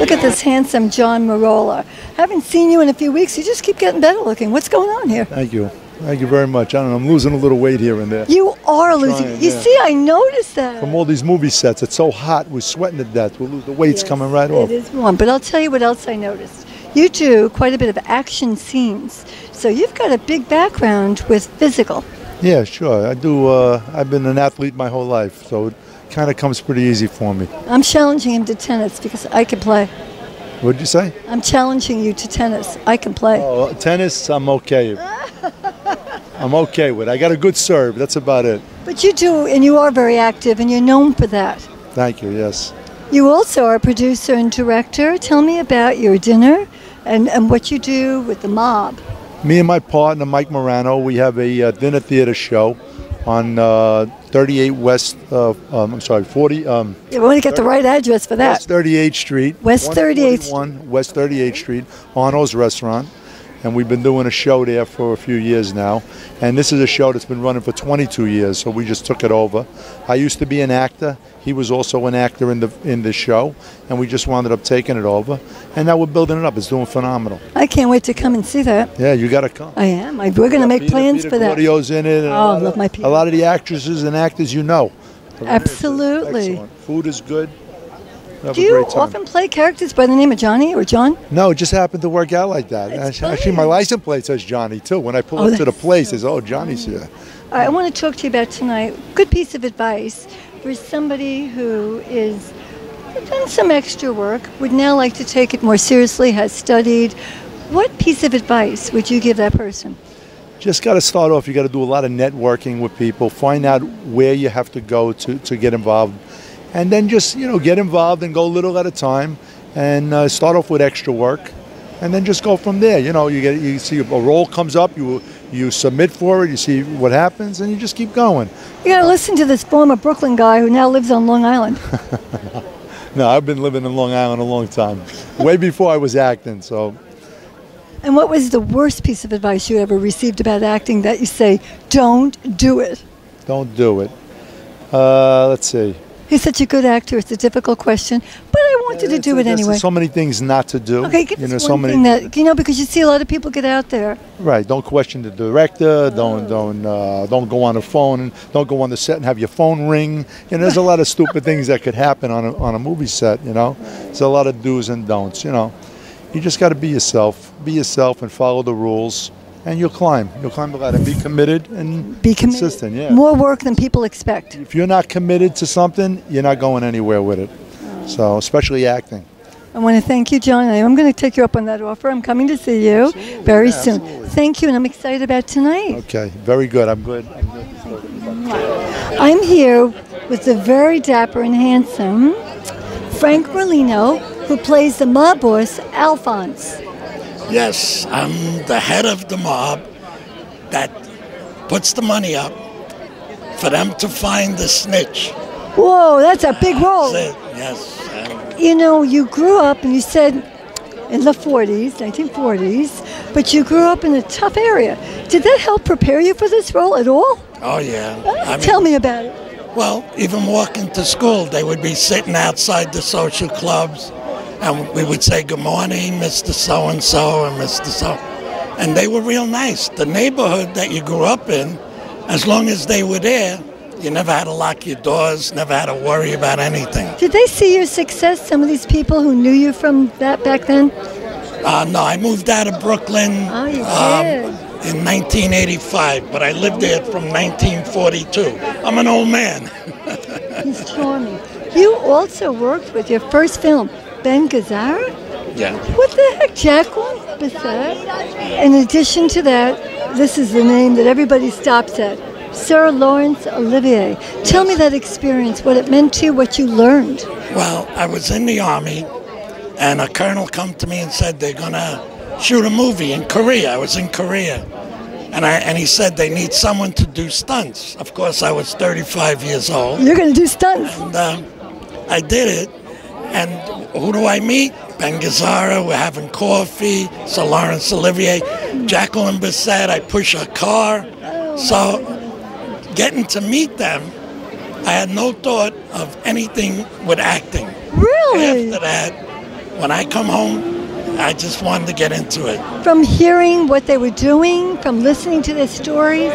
Look at this handsome John Marola. Haven't seen you in a few weeks. You just keep getting better looking. What's going on here? Thank you. Thank you very much. I don't know, I'm losing a little weight here and there. You are losing. You see, I noticed that. From all these movie sets, it's so hot, we're sweating to death. The weight's coming right off. It is warm. But I'll tell you what else I noticed. you do quite a bit of action scenes. So you've got a big background with physical. Yeah, sure. I do. I've been an athlete my whole life, so it kind of comes pretty easy for me. I'm challenging him to tennis because I can play. What'd you say? I'm challenging you to tennis. I can play. Oh, tennis, I'm okay. I'm okay with. I got a good serve. That's about it. But you do, and you are very active, and you're known for that. Thank you. Yes. You also are a producer and director. Tell me about your dinner and what you do with the mob. Me and my partner, Mike Morano, we have a dinner theater show on 38 West, 40. You want to get the right address for that. West 38th Street. West 38th. West 38th Street, Arno's Restaurant. And we've been doing a show there for a few years now. And this is a show that's been running for 22 years, so we just took it over. I used to be an actor. He was also an actor in the show, and we just wound up taking it over. And now we're building it up. It's doing phenomenal. I can't wait to come and see that. Yeah, you got to come. I am. We're going to make plans for that. Audio's in it. And I love my Peter. A lot of the actresses and actors you know. Absolutely. Excellent. Food is good. Do you often play characters by the name of Johnny or John? No, it just happened to work out like that. Actually, my license plate says Johnny, too. When I pull up to the place, it says, oh, Johnny's here. I want to talk to you about tonight. Good piece of advice for somebody who is done some extra work, would now like to take it more seriously, has studied. What piece of advice would you give that person? Just got to start off. You got to do a lot of networking with people. Find out where you have to go to get involved. And then just, get involved and go a little at a time and start off with extra work and then just go from there. You see a role comes up, you submit for it, you see what happens, and you just keep going. You got to listen to this former Brooklyn guy who now lives on Long Island. No, I've been living in Long Island a long time, way before I was acting. So. And what was the worst piece of advice you ever received about acting that you say, don't do it? Don't do it. Let's see. He's such a good actor. It's a difficult question, but I wanted to do it anyway. There's so many things not to do. Okay, give us one thing that because you see a lot of people get out there. Right. Don't question the director. Don't go on the phone. And don't go on the set and have your phone ring. There's a lot of stupid things that could happen on a movie set. There's a lot of do's and don'ts. You just got to be yourself. Be yourself and follow the rules. And you'll climb. You'll climb the ladder. Be committed and consistent. Yeah. More work than people expect. If you're not committed to something, you're not going anywhere with it. So, especially acting. I want to thank you, John. I'm going to take you up on that offer. I'm coming to see you very soon. Absolutely. Thank you, and I'm excited about tonight. Okay. Very good. I'm good. I'm here with the very dapper and handsome Frank Merlino, who plays the mob boss, Alphonse. Yes, I'm the head of the mob that puts the money up for them to find the snitch. Whoa, that's a big role. Yes. You grew up, and you said in the 1940s, but you grew up in a tough area. Did that help prepare you for this role at all? Oh, yeah. Tell me about it. Well, even walking to school, they would be sitting outside the social clubs. And we would say, good morning, Mr. So-and-so and Mr. So. And they were real nice. The neighborhood that you grew up in, as long as they were there, you never had to lock your doors, never had to worry about anything. Did they see your success, some of these people who knew you from that back then? No, I moved out of Brooklyn in 1985, but I lived there from 1942. I'm an old man. He's charming. You also worked with your first film, Ben Gazzara? Yeah. What the heck, Jacqueline Bisset? In addition to that, this is the name that everybody stops at, Sir Laurence Olivier. Tell me that experience, what it meant to you, what you learned. Well, I was in the Army, and a colonel come to me and said they're going to shoot a movie in Korea. I was in Korea. And he said they need someone to do stunts. Of course, I was 35 years old. You're going to do stunts? And I did it. And who do I meet? Ben Gazzara, we're having coffee, Sir Laurence Olivier, Jacqueline Bisset, I push her car. So getting to meet them, I had no thought of anything with acting. Really? After that, when I come home, I just wanted to get into it. From hearing what they were doing, from listening to their stories?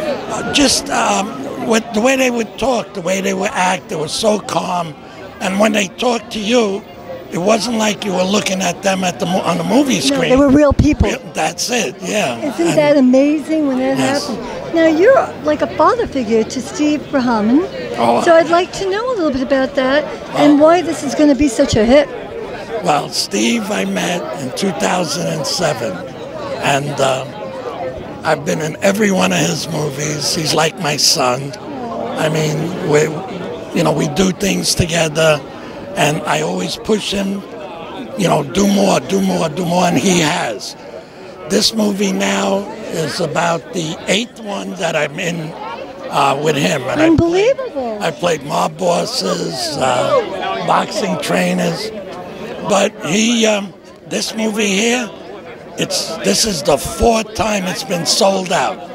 Just the way they would talk, the way they would act, they were so calm. And when they talk to you, it wasn't like you were looking at them on the movie screen. No, they were real people. That's it, yeah. Isn't that amazing when that happened? Now, you're like a father figure to Steve Rahaman, so I'd like to know a little bit about that and why this is going to be such a hit. Well, Steve I met in 2007, and I've been in every one of his movies. He's like my son. I mean, we do things together, and I always push him, do more, and he has. This movie now is about the 8th one that I'm in with him. And Unbelievable. I played mob bosses, boxing trainers, but this movie here, this is the 4th time it's been sold out.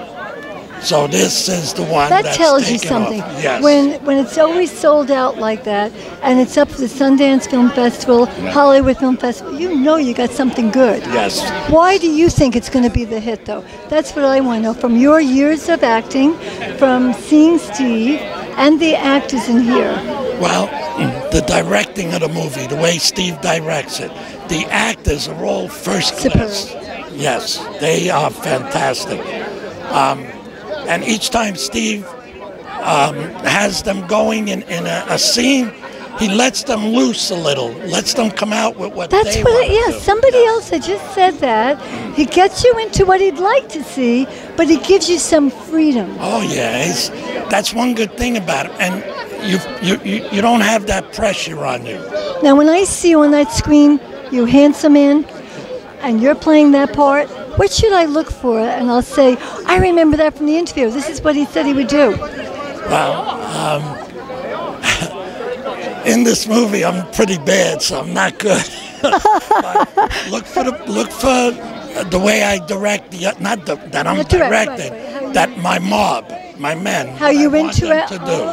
So this is the one that that's tells you taken something. off. Yes. When it's always sold out like that, and it's up for the Sundance Film Festival, Hollywood Film Festival, you got something good. Yes. Why do you think it's going to be the hit, though? That's what I want to know. From your years of acting, from seeing Steve, and the actors in here. Well, the directing of the movie, the way Steve directs it, the actors are all first class. Yes, they are fantastic. And each time Steve has them going in a scene, he lets them loose a little, lets them come out with what they want to do. Somebody else had just said that. He gets you into what he'd like to see, but he gives you some freedom. Oh, yeah. That's one good thing about him. And you don't have that pressure on you. Now, when I see you on that screen, you handsome man, and you're playing that part, what should I look for? And I'll say, I remember that from the interview. This is what he said he would do. Well, in this movie, I'm pretty bad, so I'm not good. But look for the way I direct, that I'm directing, that my mob, my men, how you interact to do.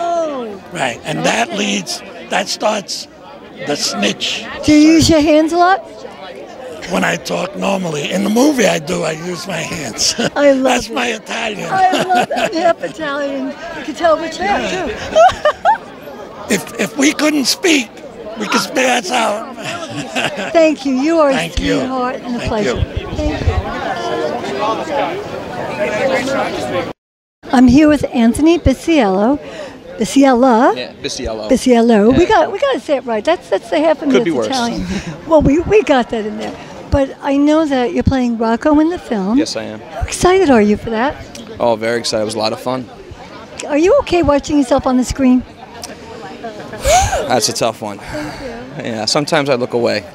Right, and that starts the snitch. Do you use your hands a lot? When I talk normally. In the movie I do, I use my hands. I love That's my Italian. I love that. I'm half Italian. You can tell which half, too. If we couldn't speak, we could speak. That's how. Thank you. You are a Thank you. sweetheart and a Thank pleasure. you. Thank you. I'm here with Anthony Bisiello. Bisiella. Yeah, Bisiello. Bisiello. Yeah. We got to say it right. That's the half a Could be minute's worse. Italian. Well, we got that in there. But I know that you're playing Rocco in the film. Yes, I am. How excited are you for that? Oh, very excited. It was a lot of fun. Are you okay watching yourself on the screen? That's a tough one. Thank you. Yeah, sometimes I look away.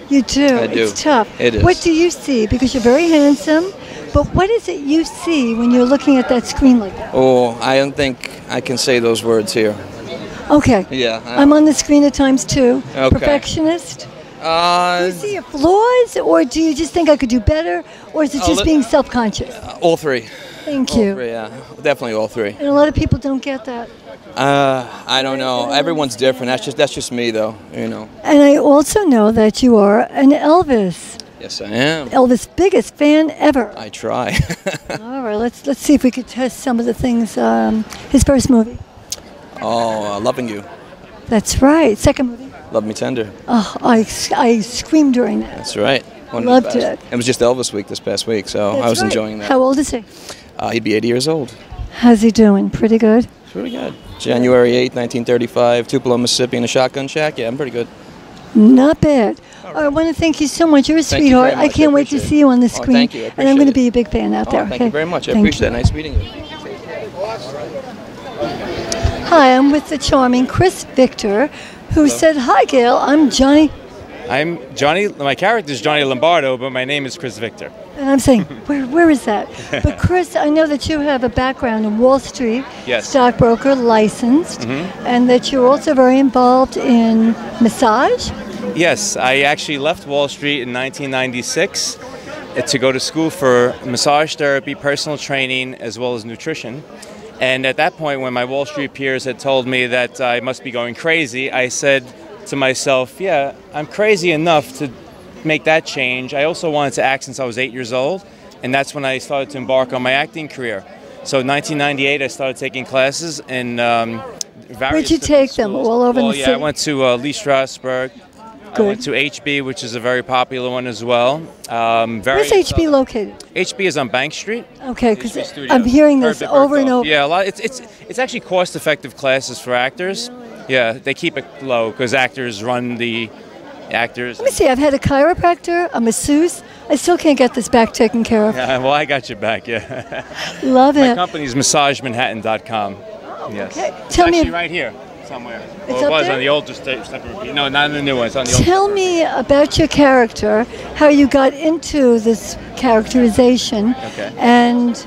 You do. I do. It's tough. It is. What do you see? Because you're very handsome. But what is it you see when you're looking at that screen like that? Oh, I don't think I can say those words here. Okay. Yeah. I'm on the screen at times too. Okay. Perfectionist. Do you see your flaws, or do you just think I could do better, or is it just being self-conscious? All three. Thank you. All three, yeah. Definitely all three. And a lot of people don't get that. I don't know. Everyone's different. That's just me, though. And I also know that you are an Elvis. Yes, I am. Elvis' biggest fan ever. I try. All right, let's see if we could test some of the things. His first movie. Oh, Loving You. That's right. Second movie. Love Me Tender. Oh, I screamed during that. That's right. Loved it. It was just Elvis week this past week, so I was enjoying that. How old is he? He'd be 80 years old. How's he doing? Pretty good? Pretty good. January 8th, 1935, Tupelo, Mississippi, in a shotgun shack. Yeah, I'm pretty good. Not bad. I want to thank you so much. You're a Thank you sweetheart. very much. I can't wait to see you on the Oh, screen. thank you. I And I'm going to appreciate be a big fan out there. Thank you very much. I Thank appreciate you. that. Nice meeting you. Hi, I'm with the charming Chris Victor, who said, "Hi, Gail. I'm Johnny." I'm Johnny. My character is Johnny Lombardo, but my name is Chris Victor. And I'm saying, where is that? But Chris, I know that you have a background in Wall Street, Yes. stockbroker, licensed, Mm-hmm. and that you're also very involved in massage. Yes, I actually left Wall Street in 1996 to go to school for massage therapy, personal training, as well as nutrition. And at that point, when my Wall Street peers had told me that I must be going crazy, I said to myself, yeah, I'm crazy enough to make that change. I also wanted to act since I was 8 years old, and that's when I started to embark on my acting career. So in 1998, I started taking classes in various Where'd you take them? All over the city? I went to Lee Strasberg. Good. I went to HB, which is a very popular one as well. Where's HB located? HB is on Bank Street. Okay, because I'm hearing this over and over. Yeah, a lot. It's actually cost-effective classes for actors. Yeah, they keep it low because actors run the actors. Let me see. I've had a chiropractor, a masseuse. I still can't get this back taken care of. Yeah, well, I got your back. Yeah. Love it. My company's MassageManhattan.com. Yes. Okay. It's Tell me. actually right here somewhere. It's Well, it up was there? on the old No, not on the new one. It's on the old. Tell me about your character, how you got into this characterization, Okay. and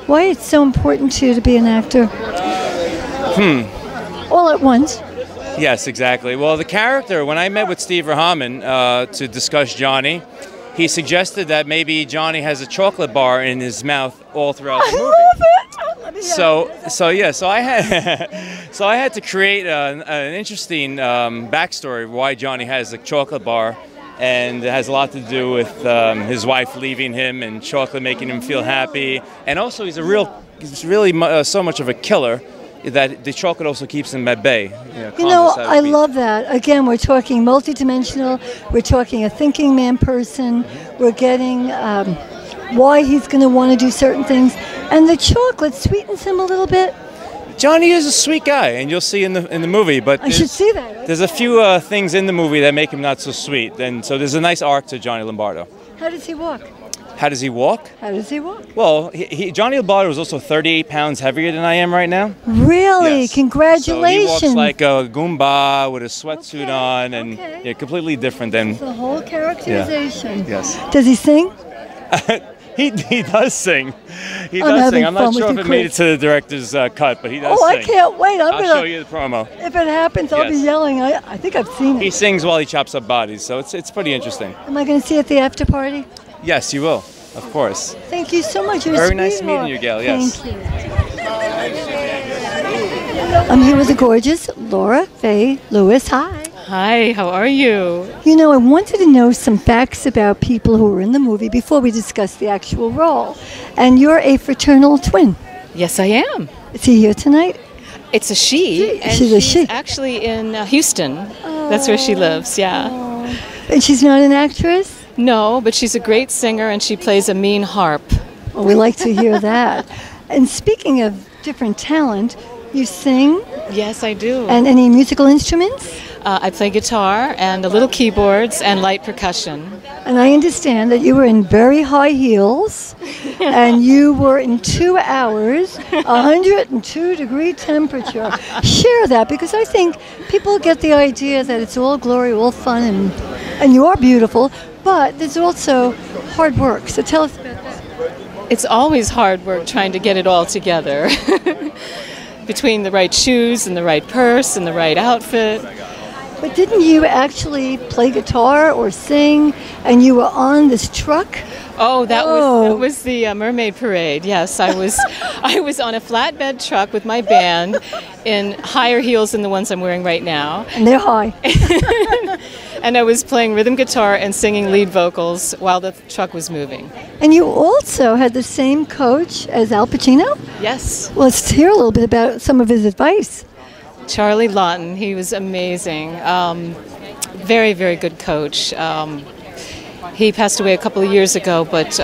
why it's so important to you to be an actor. All at once. Yes, exactly. Well, the character, when I met with Steve Rahaman to discuss Johnny, he suggested that maybe Johnny has a chocolate bar in his mouth all throughout the movie. Love it. So I had to create an interesting backstory of why Johnny has a chocolate bar, and it has a lot to do with his wife leaving him and chocolate making him feel happy, and also he's really so much of a killer that the chocolate also keeps him at bay. You know, I love that. Again, we're talking multidimensional. We're talking a thinking man person. We're getting why he's going to want to do certain things, and the chocolate sweetens him a little bit. Johnny is a sweet guy, and you'll see in the movie. But I should see that. There's a few things in the movie that make him not so sweet, and so there's a nice arc to Johnny Lombardo. How does he walk? How does he walk? How does he walk? Well, Johnny Lombardo is also 38 pounds heavier than I am right now. Really? Yes. Congratulations. So he walks like a Goomba with a sweatsuit on, and yeah, completely different than the whole characterization. Yeah. Yes. Does he sing? He does sing. He does sing. I'm not sure if it made it to the director's cut, but he does sing. I can't wait. I'll show you the promo. If it happens, I'll be yelling. I think I've seen it. He sings while he chops up bodies, so it's pretty interesting. Am I going to see it at the after party? Yes, you will. Of course. Thank you so much. You're Very a nice sweetheart. meeting you, Gail. Yes. Thank you. I'm here with the gorgeous Laura Faye Lewis. Hi. Hi, how are you? You know, I wanted to know some facts about people who were in the movie before we discuss the actual role. And you're a fraternal twin. Yes, I am. Is he here tonight? It's a she. And She's a she. Actually in Houston. That's where she lives, yeah. And she's not an actress? No, but she's a great singer and she plays a mean harp. Well, we like to hear that. And speaking of different talent, you sing? Yes, I do. And any musical instruments? I play guitar and a little keyboards and light percussion. And I understand that you were in very high heels and you were in 2 hours, 102-degree temperature. Share that, because I think people get the idea that it's all glory, all fun, and you are beautiful, but there's also hard work. So tell us about that. It's always hard work trying to get it all together. Between the right shoes and the right purse and the right outfit. But didn't you actually play guitar or sing, and you were on this truck? Oh, that was the Mermaid Parade. Yes, I was on a flatbed truck with my band in higher heels than the ones I'm wearing right now. And they're high. And I was playing rhythm guitar and singing lead vocals while the truck was moving. And you also had the same coach as Al Pacino? Yes. Well, let's hear a little bit about some of his advice. Charlie Lawton, he was amazing. Very, very good coach. He passed away a couple of years ago, but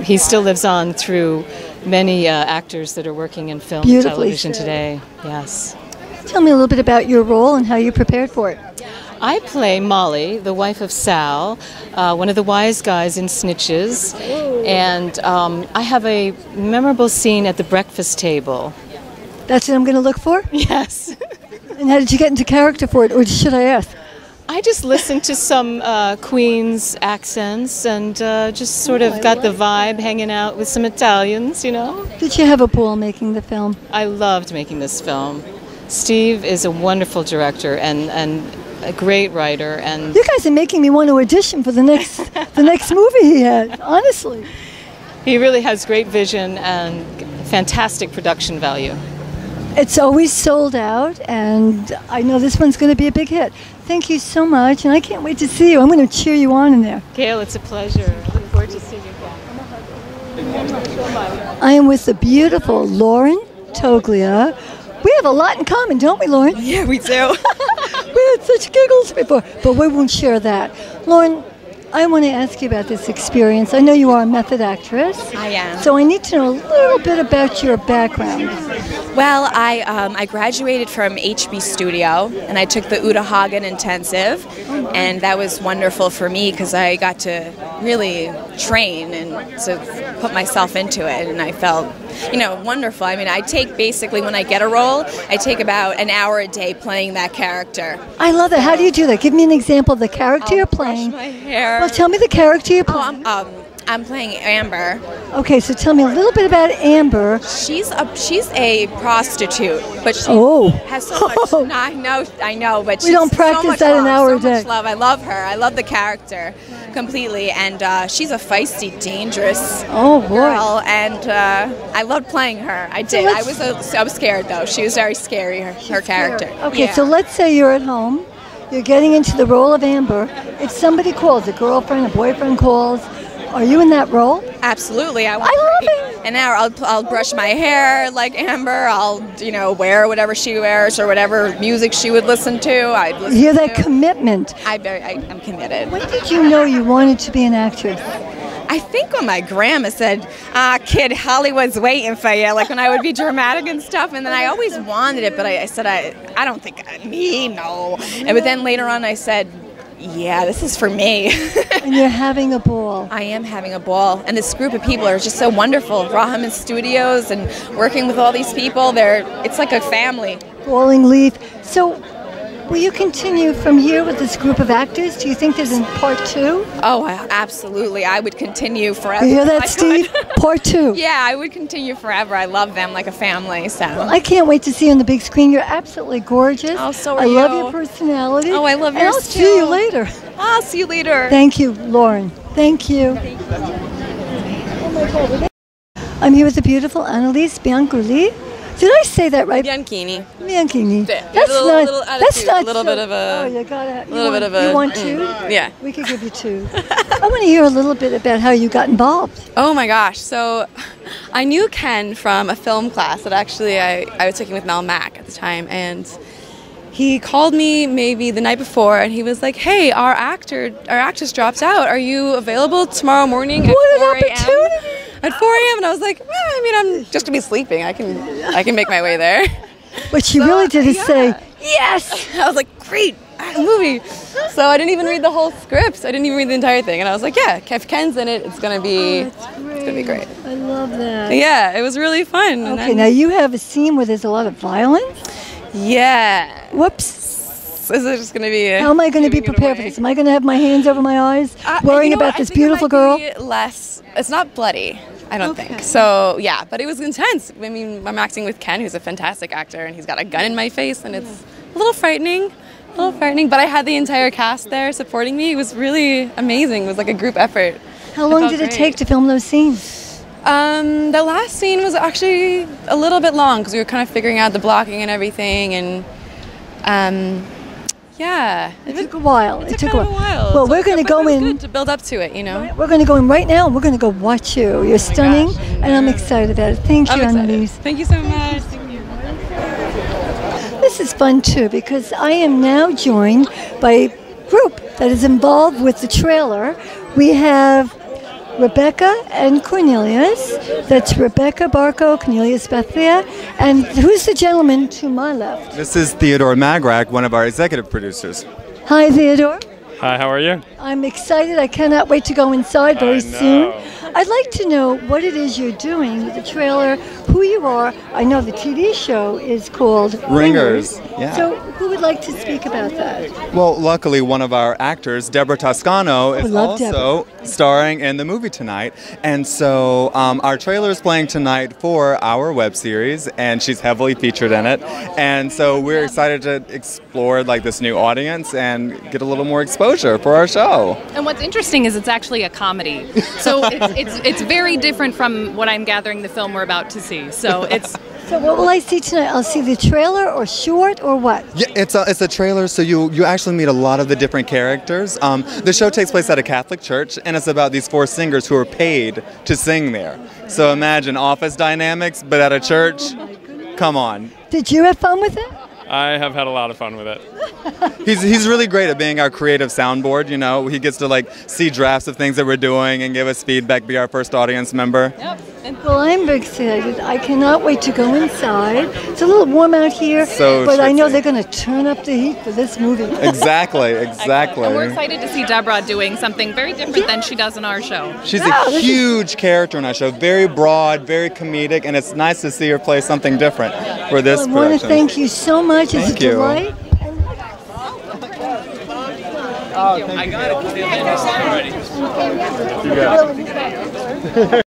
he still lives on through many actors that are working in film and television today. Yes. Tell me a little bit about your role and how you prepared for it. I play Molly, the wife of Sal, one of the wise guys in Snitches, and I have a memorable scene at the breakfast table. That's what I'm going to look for? Yes. And how did you get into character for it, or should I ask? I just listened to some Queen's accents and just sort of got the vibe hanging out with some Italians, you know. Did you have a ball making the film? I loved making this film. Steve is a wonderful director and a great writer, and you guys are making me want to audition for the next movie he had. Honestly, he really has great vision and fantastic production value. It's always sold out, and I know this one's going to be a big hit. Thank you so much, and I can't wait to see you. I'm going to cheer you on in there. Gail, it's a pleasure. Looking forward to seeing you again. I am with the beautiful Lauren Toglia. We have a lot in common, don't we, Lauren? Yeah, we do. We had such giggles before, but we won't share that. Lauren, I want to ask you about this experience. I know you are a method actress. I am. So I need to know a little bit about your background. Well, I graduated from HB Studio, and I took the Uta Hagen Intensive, and that was wonderful for me because I got to really train and to put myself into it, and I felt, wonderful. I mean, I take basically, when I get a role, I take about an hour a day playing that character. I love that. How do you do that? Give me an example of the character you're playing. Brush my hair. Well, tell me the character you're playing. I'm playing Amber. Okay, so tell me a little bit about Amber. She's a prostitute, but she has so much. No, I know, but we don't practice so much that love, an hour so a day. Much love. I love her. I love the character completely, and she's a feisty, dangerous girl, and I loved playing her. I did. I was scared though. She was very scary. Her character. Okay, Yeah. so let's say you're at home. You're getting into the role of Amber. If somebody calls, a girlfriend, a boyfriend calls, are you in that role? Absolutely, I love it. And now I'll brush my hair like Amber. I'll wear whatever she wears or whatever music she would listen to. I'd listen You hear that commitment. I'm committed. When did you know you wanted to be an actress? I think when my grandma said, kid, Hollywood's waiting for you, like when I would be dramatic and stuff, and then I always wanted it, but I said, I don't think no. But then later on I said, yeah, this is for me. And you're having a ball. I am having a ball. And this group of people are just so wonderful. Rahaman Studios and working with all these people, it's like a family. Falling Leaf. So will you continue from here with this group of actors? Do you think there's a part 2? Oh, absolutely. I would continue forever. You hear that, Steve? Part 2. Yeah, I would continue forever. I love them like a family. So I can't wait to see you on the big screen. You're absolutely gorgeous. Oh, so are I you. love your personality. Oh, I love and yours I'll too. see you later. I'll see you later. Thank you, Lauren. Thank you. I'm here with the beautiful Annalise Bianculli. Did I say that right? Bianchini. Bianchini. Yeah. That's not. Little That's not. a little bit of a. Oh, you got a little bit of a. You want 2? Yeah. We could give you 2. I want to hear a little bit about how you got involved. Oh my gosh! So, I knew Ken from a film class that actually I was taking with Mel Mack at the time, and he called me maybe the night before, and he was like, "Hey, our actress drops out. Are you available tomorrow morning at 4 a.m.?" At 4 a.m. and I was like, I'm just gonna be sleeping. I can make my way there. What she really did is say, yes. I was like, great, movie. So I didn't even read the whole script. I didn't even read the entire thing, and I was like, yeah, if Ken's in it, it's gonna be great. I love that. Yeah, it was really fun. Okay, now you have a scene where there's a lot of violence. Yeah. Whoops. Is it just gonna be? How am I going to be prepared for this? Am I going to have my hands over my eyes, worrying about this beautiful girl? It's not bloody. I don't think. So, yeah, but it was intense. I mean, I'm acting with Ken, who's a fantastic actor, and he's got a gun in my face, and it's a little frightening. But I had the entire cast there supporting me. It was really amazing. It was like a group effort. How long did it take to film those scenes? The last scene was actually a little bit long because we were kind of figuring out the blocking and everything, and yeah, it took a while. It took a while. Well, we're going to go in to build up to it, you know. Right, we're going to go in right now, and we're going to go watch you. You're stunning, and I'm excited about it. Thank you, Annalise. Thank you so much. This is fun too because I am now joined by a group that is involved with the trailer. We have Rebecca and Cornelius. That's Rebecca Barco, Cornelius Bethia. And who's the gentleman to my left? This is Theodore Magrak, one of our executive producers. Hi, Theodore. Hi, how are you? I'm excited. I cannot wait to go inside very soon. I'd like to know what it is you're doing with the trailer, who you are. I know the TV show is called Ringers. Yeah. So who would like to speak about that? Well, luckily, one of our actors, Deborah Toscano, is also starring in the movie tonight. And so our trailer is playing tonight for our web series, and she's heavily featured in it. And so we're excited to explore like this new audience and get a little more exposure for our show. And what's interesting is it's actually a comedy. So it's very different from what I'm gathering the film we're about to see. So it's... So what will I see tonight? I'll see the trailer or short or what? Yeah, it's a trailer, so you actually meet a lot of the different characters. The show takes place at a Catholic church, and it's about these 4 singers who are paid to sing there. So imagine office dynamics, but at a church. Come on. Did you have fun with it? I have had a lot of fun with it. He's really great at being our creative soundboard, you know. He gets to like see drafts of things that we're doing and give us feedback, be our first audience member. Yep. Well, I'm excited. I cannot wait to go inside. It's a little warm out here, but I know they're going to turn up the heat for this movie. Exactly. And we're excited to see Deborah doing something very different than she does in our show. She's a huge character in our show, very broad, very comedic, and it's nice to see her play something different for this I production. want to thank you so much. It's a delight. I got it. You got it.